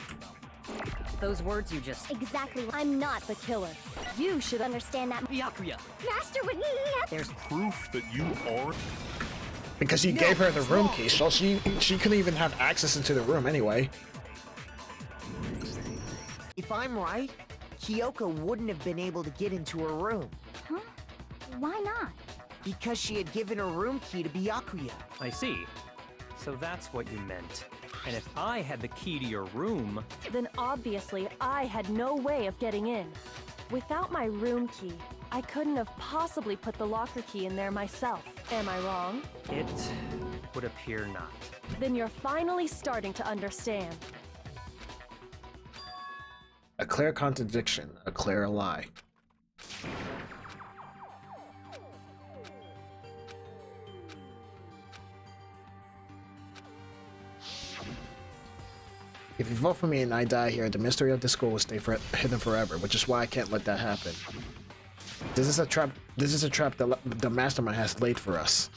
[SPEAKER 11] Those words you just...
[SPEAKER 4] Exactly.
[SPEAKER 5] I'm not the killer. You should understand that.
[SPEAKER 9] Byakuya.
[SPEAKER 4] Master would never.
[SPEAKER 11] There's
[SPEAKER 10] Proof that you are.
[SPEAKER 1] Because he gave her the room key, so she couldn't even have access into the room anyway.
[SPEAKER 7] If I'm right, Kyoko wouldn't have been able to get into her room
[SPEAKER 4] Huh? Why not?
[SPEAKER 7] because she had given her room key to Byakuya.
[SPEAKER 3] I see. So that's what you meant. And if I had the key to your room...
[SPEAKER 5] Then obviously I had no way of getting in. Without my room key, I couldn't have possibly put the locker key in there myself. Am I wrong?
[SPEAKER 3] It would appear not.
[SPEAKER 5] Then you're finally starting to understand.
[SPEAKER 1] A clear contradiction, a clear lie. If you vote for me and I die here, the mystery of the school will stay hidden forever, which is why I can't let that happen. This is a trap. This is a trap that the mastermind has laid for us.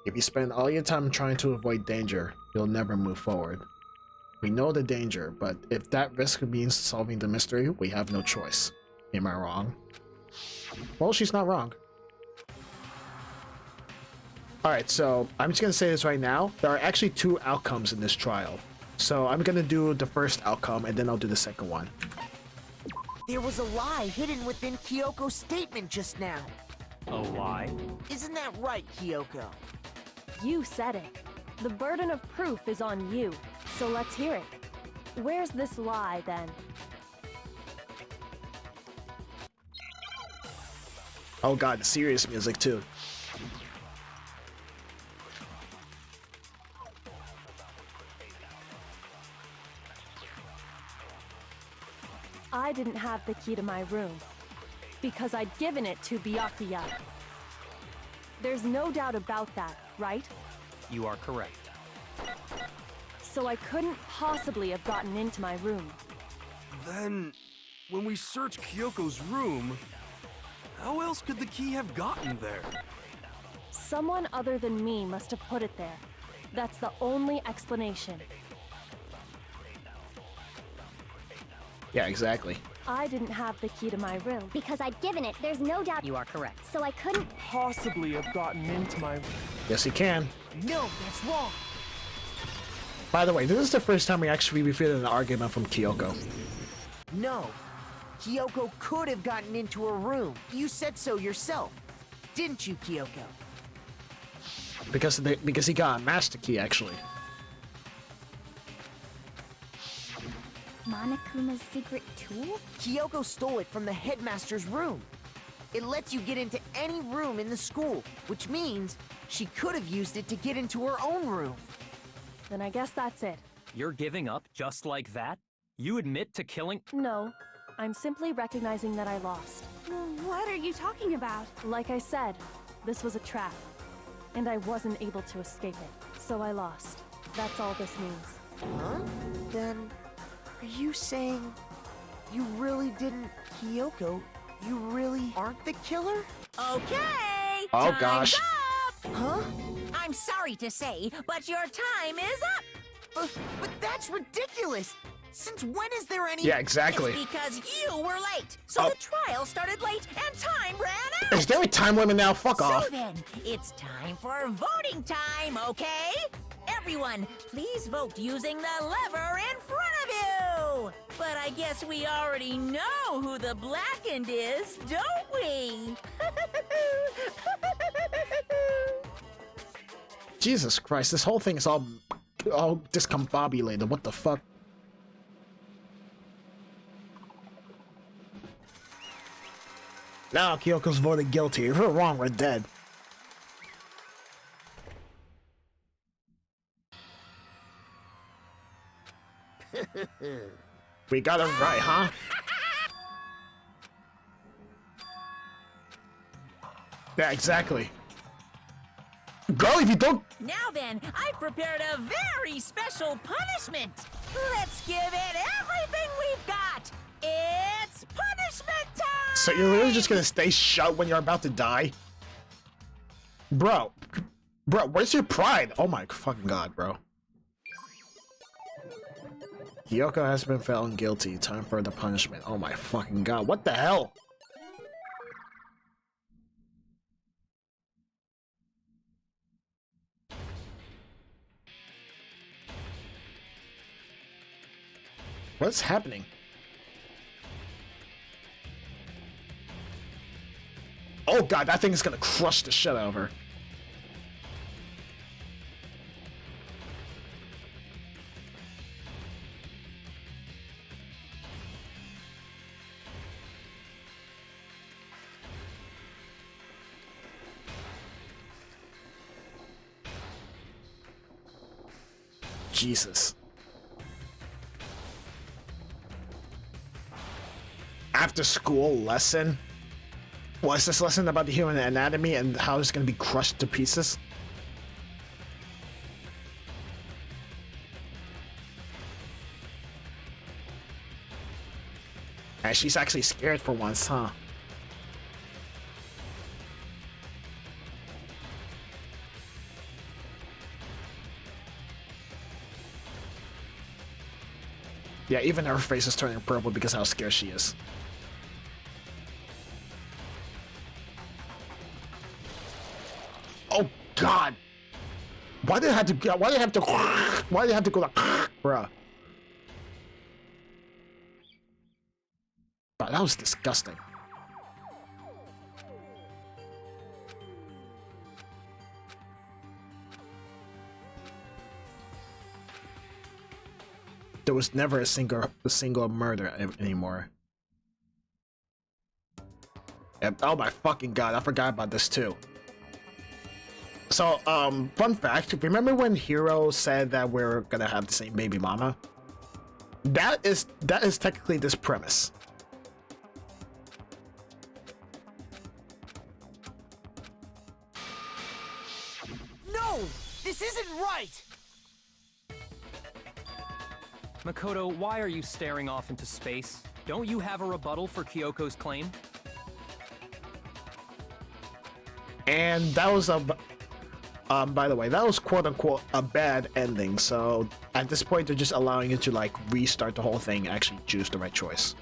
[SPEAKER 1] If you spend all your time trying to avoid danger, you'll never move forward. We know the danger, but if that risk means solving the mystery, we have no choice. Am I wrong? Well, she's not wrong. Alright, so I'm just gonna say this right now. There are actually two outcomes in this trial. So I'm gonna do the first outcome and then I'll do the second one.
[SPEAKER 7] There was a lie hidden within Kyoko's statement just now.
[SPEAKER 3] A lie?
[SPEAKER 7] Isn't that right, Kyoko?
[SPEAKER 5] You said it. The burden of proof is on you, so let's hear it. Where's this lie, then?
[SPEAKER 1] Oh god, serious music too.
[SPEAKER 5] I didn't have the key to my room, because I'd given it to Byakuya. There's no doubt about that, right?
[SPEAKER 3] You are correct.
[SPEAKER 5] So I couldn't possibly have gotten into my room.
[SPEAKER 2] Then, when we searched Kyoko's room, how else could the key have gotten there?
[SPEAKER 5] Someone other than me must have put it there. That's the only explanation.
[SPEAKER 1] Yeah, exactly.
[SPEAKER 5] I didn't have the key to my room.
[SPEAKER 4] Because I'd given it, there's no doubt.
[SPEAKER 11] You are correct.
[SPEAKER 4] So I couldn't.
[SPEAKER 9] Possibly have gotten into my...
[SPEAKER 1] Yes, he can.
[SPEAKER 7] No, that's wrong.
[SPEAKER 1] By the way, this is the first time we actually refuted an argument from Kyoko.
[SPEAKER 7] No. Kyoko could have gotten into her room. You said so yourself. Didn't you, Kyoko?
[SPEAKER 1] Because he got a master key, actually.
[SPEAKER 4] Monokuma's secret tool?
[SPEAKER 7] Kyoko stole it from the headmaster's room. It lets you get into any room in the school, which means she could have used it to get into her own room.
[SPEAKER 5] Then I guess that's it.
[SPEAKER 3] You're giving up just like that? You admit to killing...
[SPEAKER 5] No, I'm simply recognizing that I lost.
[SPEAKER 8] What are you talking about?
[SPEAKER 5] Like I said, this was a trap. And I wasn't able to escape it. So I lost. That's all this means.
[SPEAKER 7] Huh? Then, are you saying you really didn't, Kyoko? You really aren't the killer?
[SPEAKER 6] Okay!
[SPEAKER 1] Oh,
[SPEAKER 6] time's
[SPEAKER 1] gosh.
[SPEAKER 6] up!
[SPEAKER 7] Huh?
[SPEAKER 6] I'm sorry to say, but your time is up!
[SPEAKER 7] But that's ridiculous! Since when is there any—
[SPEAKER 1] Yeah, exactly.
[SPEAKER 6] It's because you were late, so
[SPEAKER 1] Oh.
[SPEAKER 6] the trial started late and time ran out!
[SPEAKER 1] Is there a time limit now? Fuck off.
[SPEAKER 6] So then, it's time for voting time, okay? Everyone, please vote using the lever in front of you! But I guess we already know who the blackened is, don't we?
[SPEAKER 1] Jesus Christ, this whole thing is all discombobulated. What the fuck? Now Kyoko's voted guilty. If we're wrong, we're dead. We got it right, huh? Yeah, exactly. Girl, if you don't—
[SPEAKER 6] Now then, I've prepared a very special punishment. Let's give it everything we've got. It's punishment time!
[SPEAKER 1] So you're literally just gonna stay shut when you're about to die? Bro, where's your pride? Oh my fucking god, bro. Kyoko has been found guilty. Time for the punishment. Oh my fucking god, what the hell? What's happening? Oh god, that thing is gonna crush the shit out of her. Jesus. After school lesson? What is this lesson about the human anatomy and how it's gonna be crushed to pieces? And she's actually scared for once, huh? Yeah, even her face is turning purple because how scared she is. Oh God! Why did it have to? Why did it have to? Why did it have to go like, bruh? But that was disgusting. There was never a single murder anymore. And, oh my fucking god, I forgot about this too. So, fun fact, remember when Hiro said that we're gonna have the same baby mama? That is technically this premise.
[SPEAKER 7] No! This isn't right!
[SPEAKER 3] Makoto, why are you staring off into space? Don't you have a rebuttal for Kyoko's claim?
[SPEAKER 1] And that was a... by the way, that was quote-unquote a bad ending, so at this point they're just allowing you to like restart the whole thing and actually choose the right choice.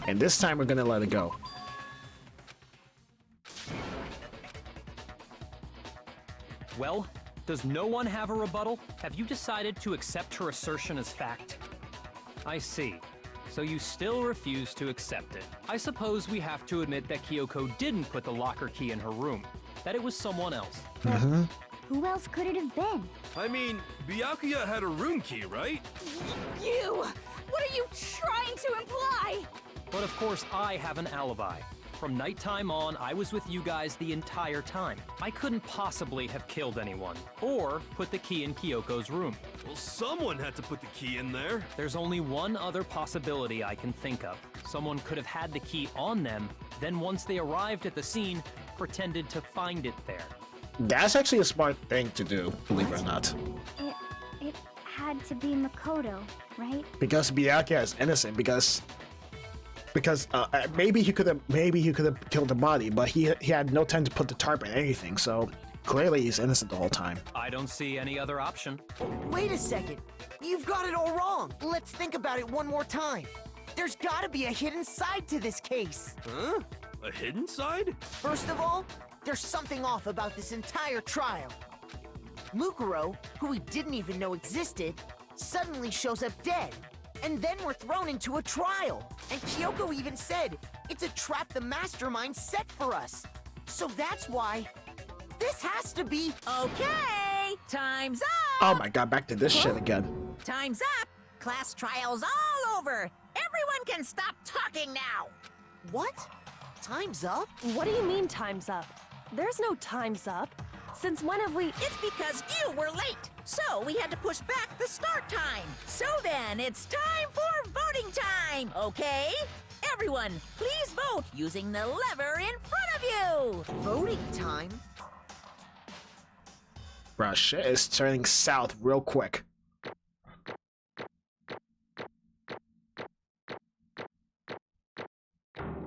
[SPEAKER 1] And this time we're gonna let it go.
[SPEAKER 3] Well, does no one have a rebuttal? Have you decided to accept her assertion as fact? I see. So you still refuse to accept it. I suppose we have to admit that Kyoko didn't put the locker key in her room, that it was someone else.
[SPEAKER 4] Who else could it have been?
[SPEAKER 2] I mean, Byakuya had a room key, right?
[SPEAKER 8] You! What are you trying to imply?
[SPEAKER 3] But of course I have an alibi. From nighttime on, I was with you guys the entire time. I couldn't possibly have killed anyone, or put the key in Kyoko's room.
[SPEAKER 2] Well, someone had to put the key in there.
[SPEAKER 3] There's only one other possibility I can think of. Someone could have had the key on them, then once they arrived at the scene, pretended to find it there.
[SPEAKER 1] That's actually a smart thing to do, believe it or not.
[SPEAKER 4] It had to be Makoto, right?
[SPEAKER 1] Because Byakuya is innocent. Because maybe he could have killed the body, but he had no time to put the tarp in anything. So clearly he's innocent the whole time.
[SPEAKER 3] I don't see any other option.
[SPEAKER 7] Wait a second. You've got it all wrong. Let's think about it one more time. There's gotta be a hidden side to this case.
[SPEAKER 2] Huh? A hidden side?
[SPEAKER 7] First of all, there's something off about this entire trial. Mukuro, who we didn't even know existed, suddenly shows up dead. And then we're thrown into a trial. And Kyoko even said, it's a trap the mastermind set for us. So that's why this has to be...
[SPEAKER 6] Okay, time's up!
[SPEAKER 1] Oh my god, back to this shit again.
[SPEAKER 6] Time's up! Class trial's all over! Everyone can stop talking now!
[SPEAKER 7] What? Time's up?
[SPEAKER 5] What do you mean time's up? There's no time's up. Since when have we...
[SPEAKER 6] It's because you were late, so we had to push back the start time. So then, it's time for voting time, okay? Everyone, please vote using the lever in front of you!
[SPEAKER 7] Voting time?
[SPEAKER 1] Bruh, shit is turning south real quick.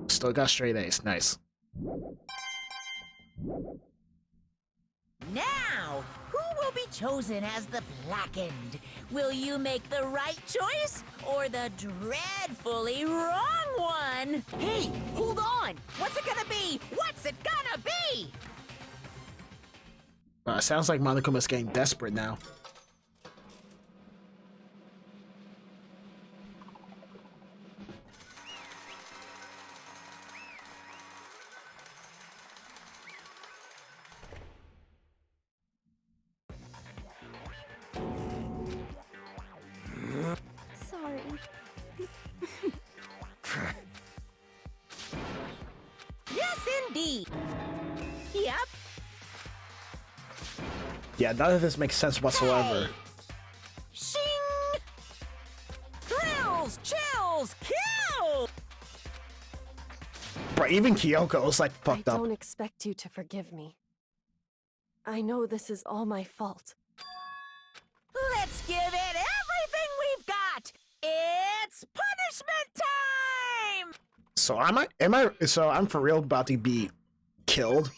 [SPEAKER 1] Still got straight A's, nice.
[SPEAKER 6] Now, who will be chosen as the Blackened? Will you make the right choice or the dreadfully wrong one?
[SPEAKER 7] Hey, hold on!
[SPEAKER 6] What's it gonna be? What's it gonna be?
[SPEAKER 1] Sounds like Monokuma's getting desperate now.
[SPEAKER 4] Sorry.
[SPEAKER 6] Yes, indeed. Yep.
[SPEAKER 1] Yeah, none of this makes sense whatsoever.
[SPEAKER 6] Shing! Thrills, chills, kill!
[SPEAKER 1] But even Kyoko is like fucked
[SPEAKER 5] I
[SPEAKER 1] up.
[SPEAKER 5] don't expect you to forgive me. I know this is all my fault.
[SPEAKER 6] Let's give it everything we've got! It's punishment time!
[SPEAKER 1] So I'm for real about to be killed?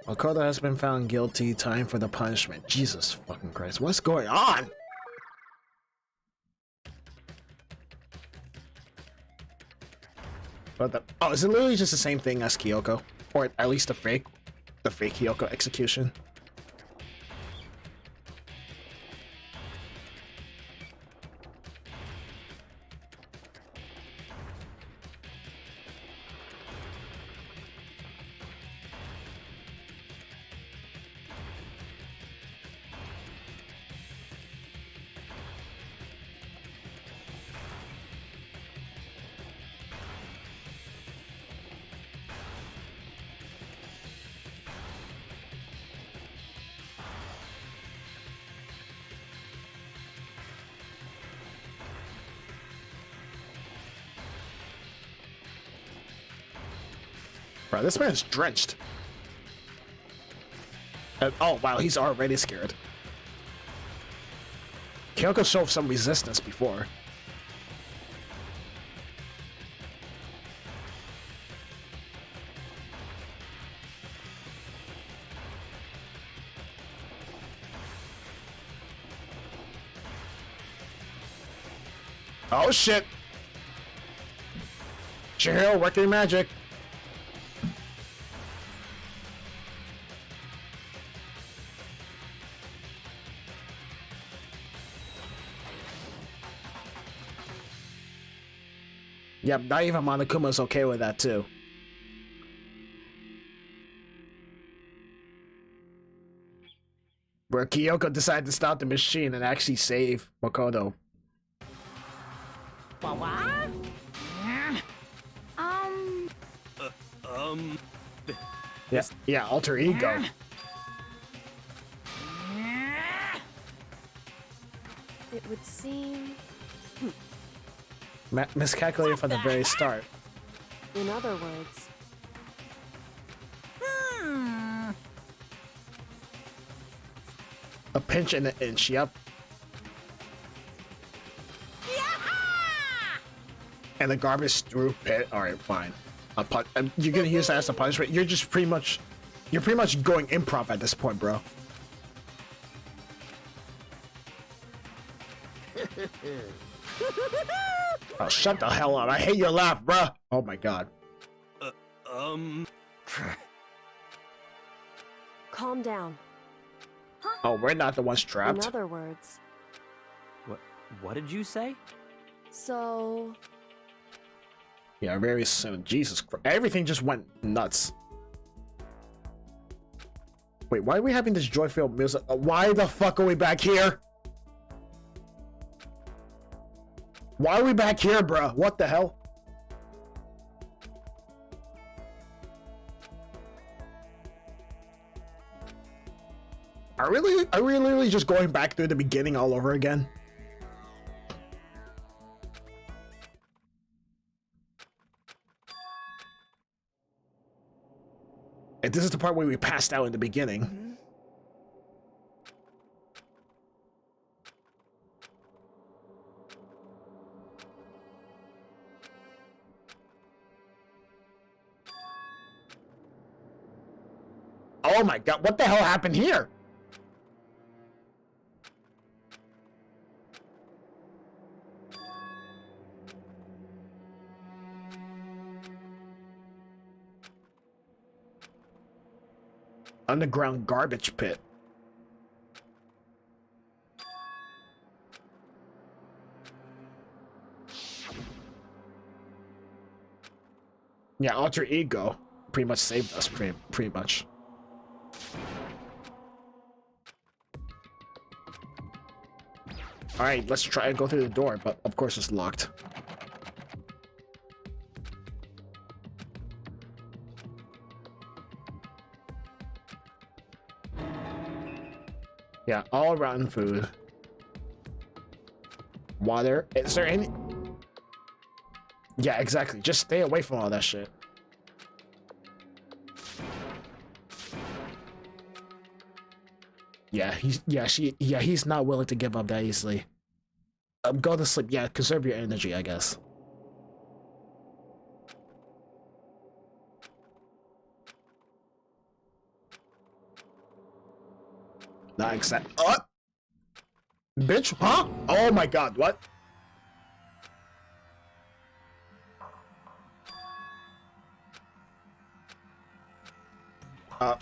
[SPEAKER 1] Makoto has been found guilty. Time for the punishment. Jesus fucking Christ. What's going on? But is it literally just the same thing as Kyoko? Or at least the fake Kyoko execution? Bro, this man's drenched. Oh wow, he's already scared. Kyoko showed some resistance before. Oh shit! Chihiro, work your magic. Yep, not even Monokuma's okay with that too. Where Kyoko decided to stop the machine and actually save Makoto.
[SPEAKER 6] What?
[SPEAKER 1] Yeah, alter ego.
[SPEAKER 5] It would seem.
[SPEAKER 1] Miscalculated from the very start.
[SPEAKER 5] In other words,
[SPEAKER 1] A pinch and an inch, yep. And the garbage through pit. All right, fine. You're gonna use that as a punishment. You're pretty much going improv at this point, bro. Oh, shut the hell up! I hate your laugh, bro. Oh my god.
[SPEAKER 5] calm down.
[SPEAKER 1] Oh, we're not the ones
[SPEAKER 5] In
[SPEAKER 1] trapped.
[SPEAKER 5] other words,
[SPEAKER 3] What did you say?
[SPEAKER 5] so
[SPEAKER 1] Yeah, very soon. Jesus Christ. Everything just went nuts. Wait, why are we having this joy-filled music? Why the fuck are we back here? Why are we back here, bruh? What the hell? Are we literally just going back through the beginning all over again? And this is the part where we passed out in the beginning. Oh my god, what the hell happened here? Underground garbage pit. Yeah, alter ego pretty much saved us, pretty much. All right, let's try and go through the door, but of course it's locked. Yeah, all rotten food. Water. Is there any... Yeah, exactly. Just stay away from all that shit. Yeah, he's not willing to give up that easily. Go to sleep. Yeah, conserve your energy, I guess. Not exact. Bitch, huh? Oh my god, what?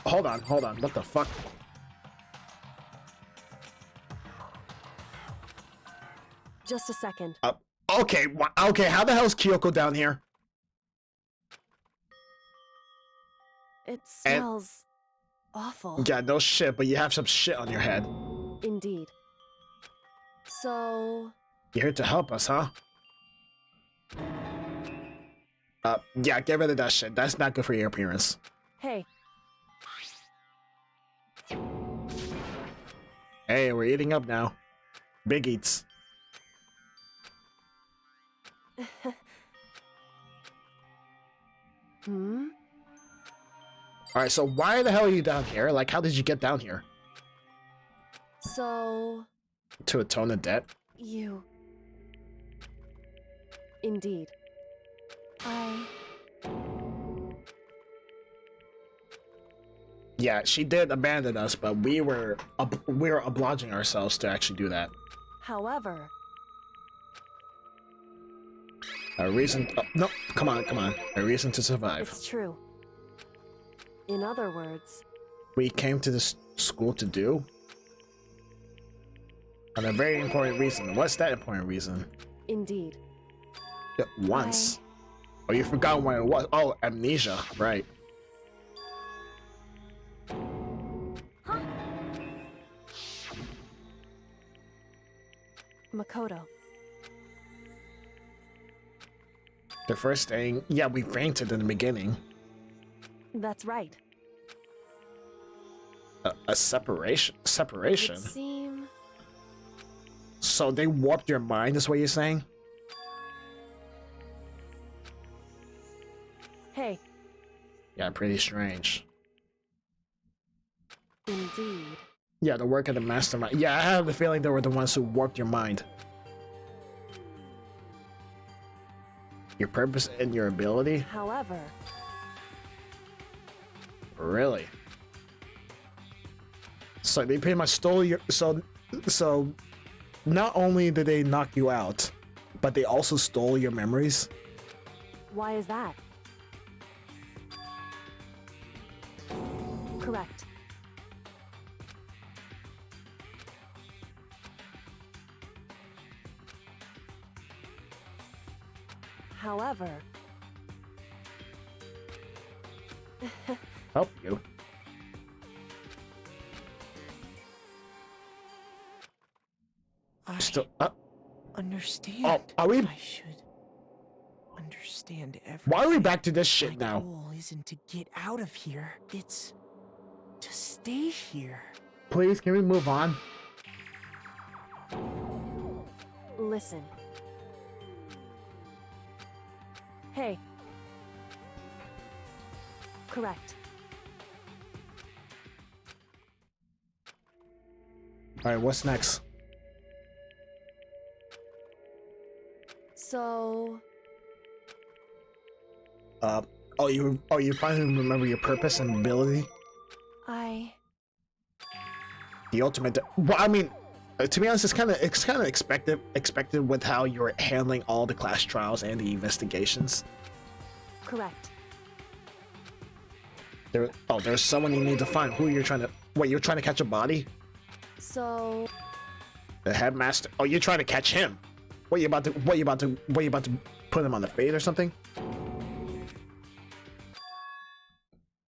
[SPEAKER 1] Hold on. What the fuck?
[SPEAKER 5] just a second.
[SPEAKER 1] Okay, okay, how the hell is Kyoko down here?
[SPEAKER 5] It smells awful.
[SPEAKER 1] Yeah, no shit, but you have some shit on your head.
[SPEAKER 5] Indeed. So...
[SPEAKER 1] You're here to help us, huh? Yeah, get rid of that shit. That's not good for your appearance.
[SPEAKER 5] Hey.
[SPEAKER 1] Hey, we're eating up now. Big eats. Alright, so why the hell are you down here? Like, how did you get down here?
[SPEAKER 5] So...
[SPEAKER 1] To atone a debt?
[SPEAKER 5] You... Indeed.
[SPEAKER 1] Yeah, she did abandon us, but we were obliging ourselves to actually do that.
[SPEAKER 5] However...
[SPEAKER 1] A reason... Oh, no, come on. A reason to survive.
[SPEAKER 5] It's true. In other words...
[SPEAKER 1] We came to this school to do? On a very important reason. What's that important reason?
[SPEAKER 5] Indeed.
[SPEAKER 1] Once. Oh, you forgot when it was. Oh, amnesia. Right.
[SPEAKER 5] Huh? Makoto.
[SPEAKER 1] The first thing... Yeah, we fainted in the beginning.
[SPEAKER 5] That's right.
[SPEAKER 1] A separation? Separation?
[SPEAKER 5] It seem...
[SPEAKER 1] So they warped your mind, is what you're saying?
[SPEAKER 5] Hey,
[SPEAKER 1] Yeah, pretty strange.
[SPEAKER 5] indeed.
[SPEAKER 1] Yeah, the work of the mastermind. Yeah, I have the feeling they were the ones who warped your mind. Your purpose and your ability?
[SPEAKER 5] However,
[SPEAKER 1] Really? So they pretty much stole your... So not only did they knock you out, but they also stole your memories?
[SPEAKER 5] why is that? Correct. However,
[SPEAKER 1] Help you.
[SPEAKER 7] I
[SPEAKER 1] Still...
[SPEAKER 7] understand.
[SPEAKER 1] Oh, are we...
[SPEAKER 7] I should understand everything.
[SPEAKER 1] Why are we back to this shit
[SPEAKER 7] My
[SPEAKER 1] now?
[SPEAKER 7] goal isn't to get out of here. It's to stay here.
[SPEAKER 1] Please, can we move on?
[SPEAKER 5] listen. Hey. Correct.
[SPEAKER 1] Alright, what's next?
[SPEAKER 5] So...
[SPEAKER 1] you finally remember your purpose and ability? The ultimate... Well, I mean, to be honest, it's kind of expected with how you're handling all the class trials and the investigations.
[SPEAKER 5] Correct.
[SPEAKER 1] There's someone you need to find. Who you're trying to... Wait, you're trying to catch a body?
[SPEAKER 5] So...
[SPEAKER 1] The headmaster... Oh, you're trying to catch him. What, you about to put him on the fade or something?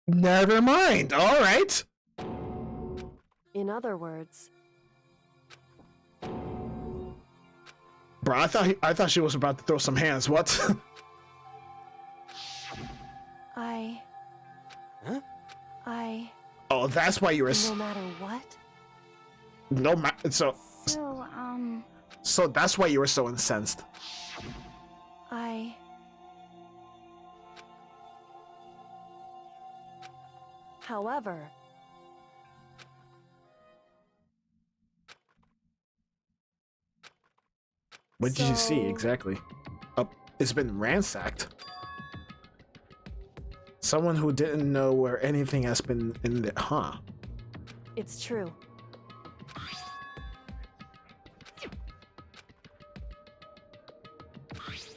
[SPEAKER 1] Never mind. All right.
[SPEAKER 5] In other words...
[SPEAKER 1] Bro, I thought she was about to throw some hands. What? Oh, that's why you were...
[SPEAKER 5] No matter what?
[SPEAKER 1] So that's why you were so incensed.
[SPEAKER 5] However...
[SPEAKER 1] What did you see exactly? It's been ransacked. Someone who didn't know where anything has been in the... Huh.
[SPEAKER 5] It's true.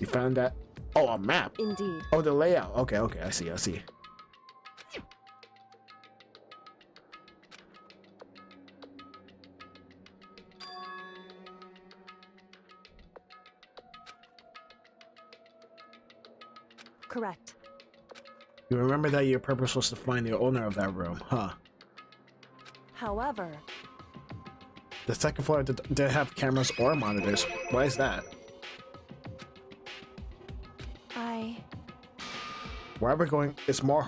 [SPEAKER 1] You found that? Oh, a map.
[SPEAKER 5] Indeed.
[SPEAKER 1] Oh, the layout. Okay, I see.
[SPEAKER 5] Correct.
[SPEAKER 1] You remember that your purpose was to find the owner of that room, huh?
[SPEAKER 5] However...
[SPEAKER 1] The second floor didn't have cameras or monitors. Why is that? Where we're going is more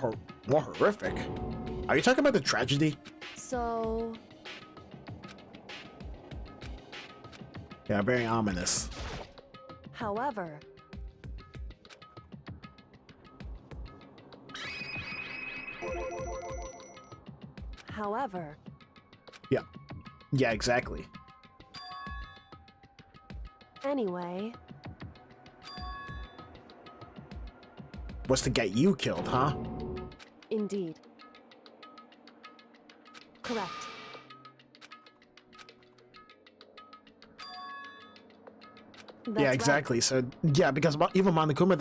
[SPEAKER 1] horrific. Are you talking about the tragedy?
[SPEAKER 5] So...
[SPEAKER 1] Yeah, very ominous.
[SPEAKER 5] However...
[SPEAKER 1] Yeah, exactly.
[SPEAKER 5] Anyway...
[SPEAKER 1] Was to get you killed, huh?
[SPEAKER 5] Indeed. Correct. That's
[SPEAKER 1] yeah, exactly. Right. So yeah, because even Monokuma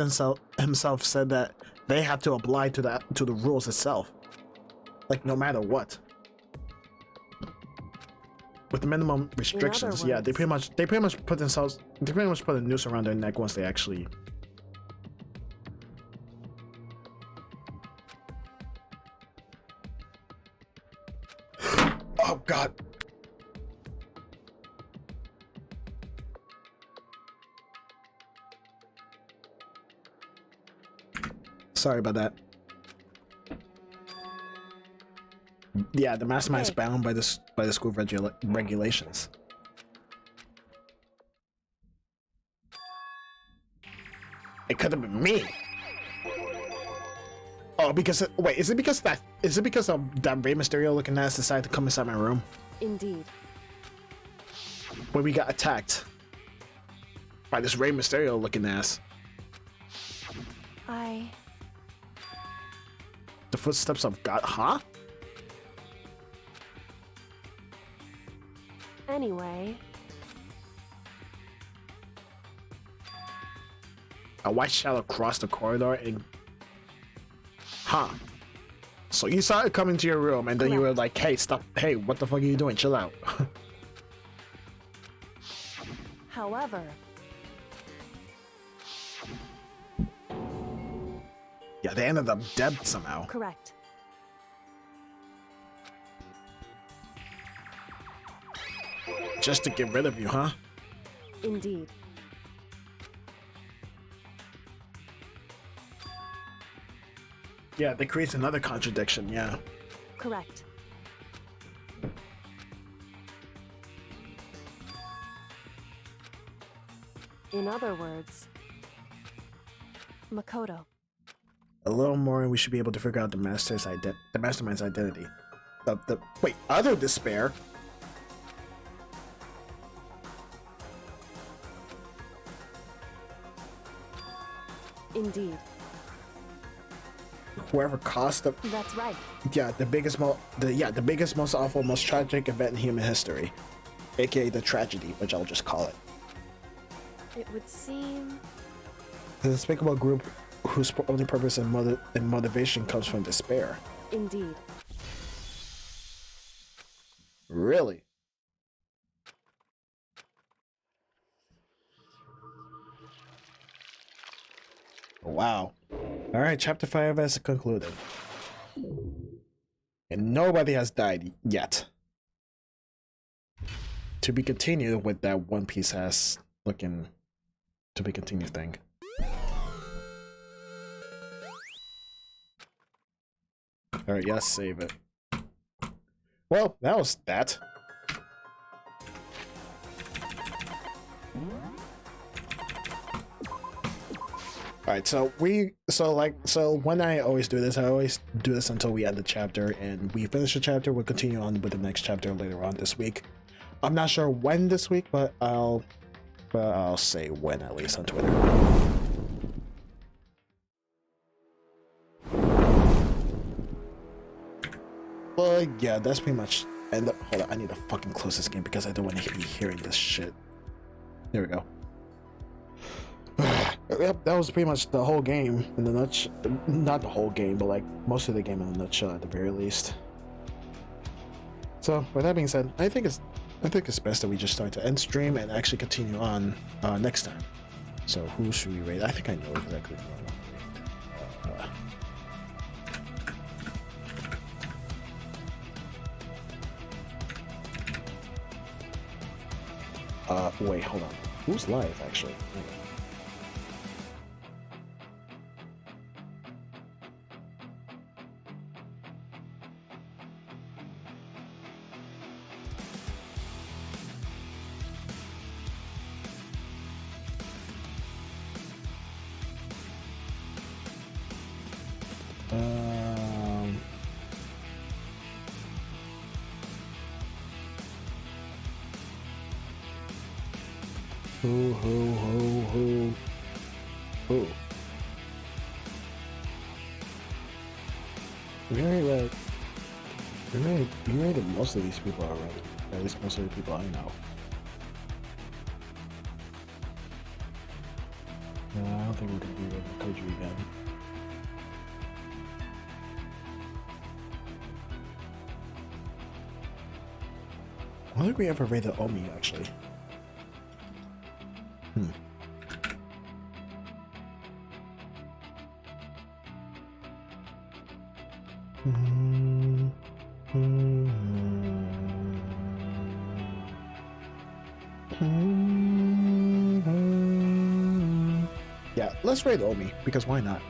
[SPEAKER 1] himself said that they have to apply to the rules itself, like no matter what. With the minimum restrictions, yeah, they pretty much put a noose around their neck once they actually. Oh God. Sorry about that. Yeah, the mastermind's
[SPEAKER 5] Hey.
[SPEAKER 1] bound by the school regulations. It could have been me. Oh, because wait, is it because that Rey Mysterio looking ass decided to come inside my room
[SPEAKER 5] Indeed.
[SPEAKER 1] when we got attacked by this Rey Mysterio looking ass? The footsteps of God, huh?
[SPEAKER 5] Anyway,
[SPEAKER 1] A white shadow crossed the corridor and... Huh. So you saw it come into your room and then you were like, hey, stop. Hey, what the fuck are you doing? Chill out.
[SPEAKER 5] however,
[SPEAKER 1] Yeah, they ended up dead somehow.
[SPEAKER 5] correct.
[SPEAKER 1] Just to get rid of you, huh?
[SPEAKER 5] Indeed.
[SPEAKER 1] Yeah, that creates another contradiction, yeah.
[SPEAKER 5] Correct. In other words, Makoto.
[SPEAKER 1] A little more and we should be able to figure out the mastermind's identity. Wait, other despair?
[SPEAKER 5] Indeed.
[SPEAKER 1] Whoever caused the...
[SPEAKER 5] That's right.
[SPEAKER 1] Yeah, the biggest, most awful, most tragic event in human history. AKA the tragedy, which I'll just call it.
[SPEAKER 5] It would seem...
[SPEAKER 1] The despicable group whose only purpose and motivation comes from despair.
[SPEAKER 5] Indeed.
[SPEAKER 1] Really? Wow. Alright, chapter 5 has concluded. And nobody has died yet. To be continued with that One Piece ass looking to be continued thing. Alright, yes, save it. Well, that was that. Alright, so when I always do this, I always do this until we end the chapter, and we finish the chapter, we'll continue on with the next chapter later on this week. I'm not sure when this week, but I'll say when, at least on Twitter. Well, yeah, that's pretty much. And hold on, I need to fucking close this game because I don't want to be hearing this shit. There we go. Yep, that was pretty much the whole game in the nutshell. Not the whole game, but like most of the game in a nutshell at the very least. So with that being said, I think it's best that we just start to end stream and actually continue on next time. So who should we rate? I think I know exactly who I want to rate. Wait, hold on. Who's live actually? Hang on. Who? We rated most of these people already. At least most of the people I know. No, I don't think we're gonna be rating Koji again. I don't think we ever rated Omi actually. Yeah, let's rate Omi, because why not?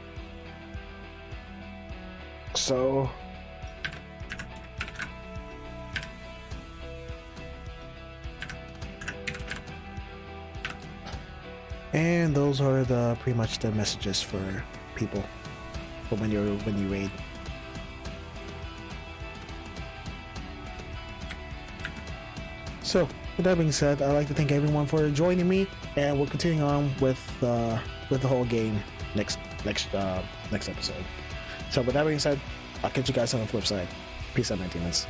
[SPEAKER 1] So And those are the pretty much the messages for people for when you raid. So with that being said, I'd like to thank everyone for joining me, and we're continuing on with the whole game next episode. So with that being said, I'll catch you guys on the flip side. Peace out, my demons.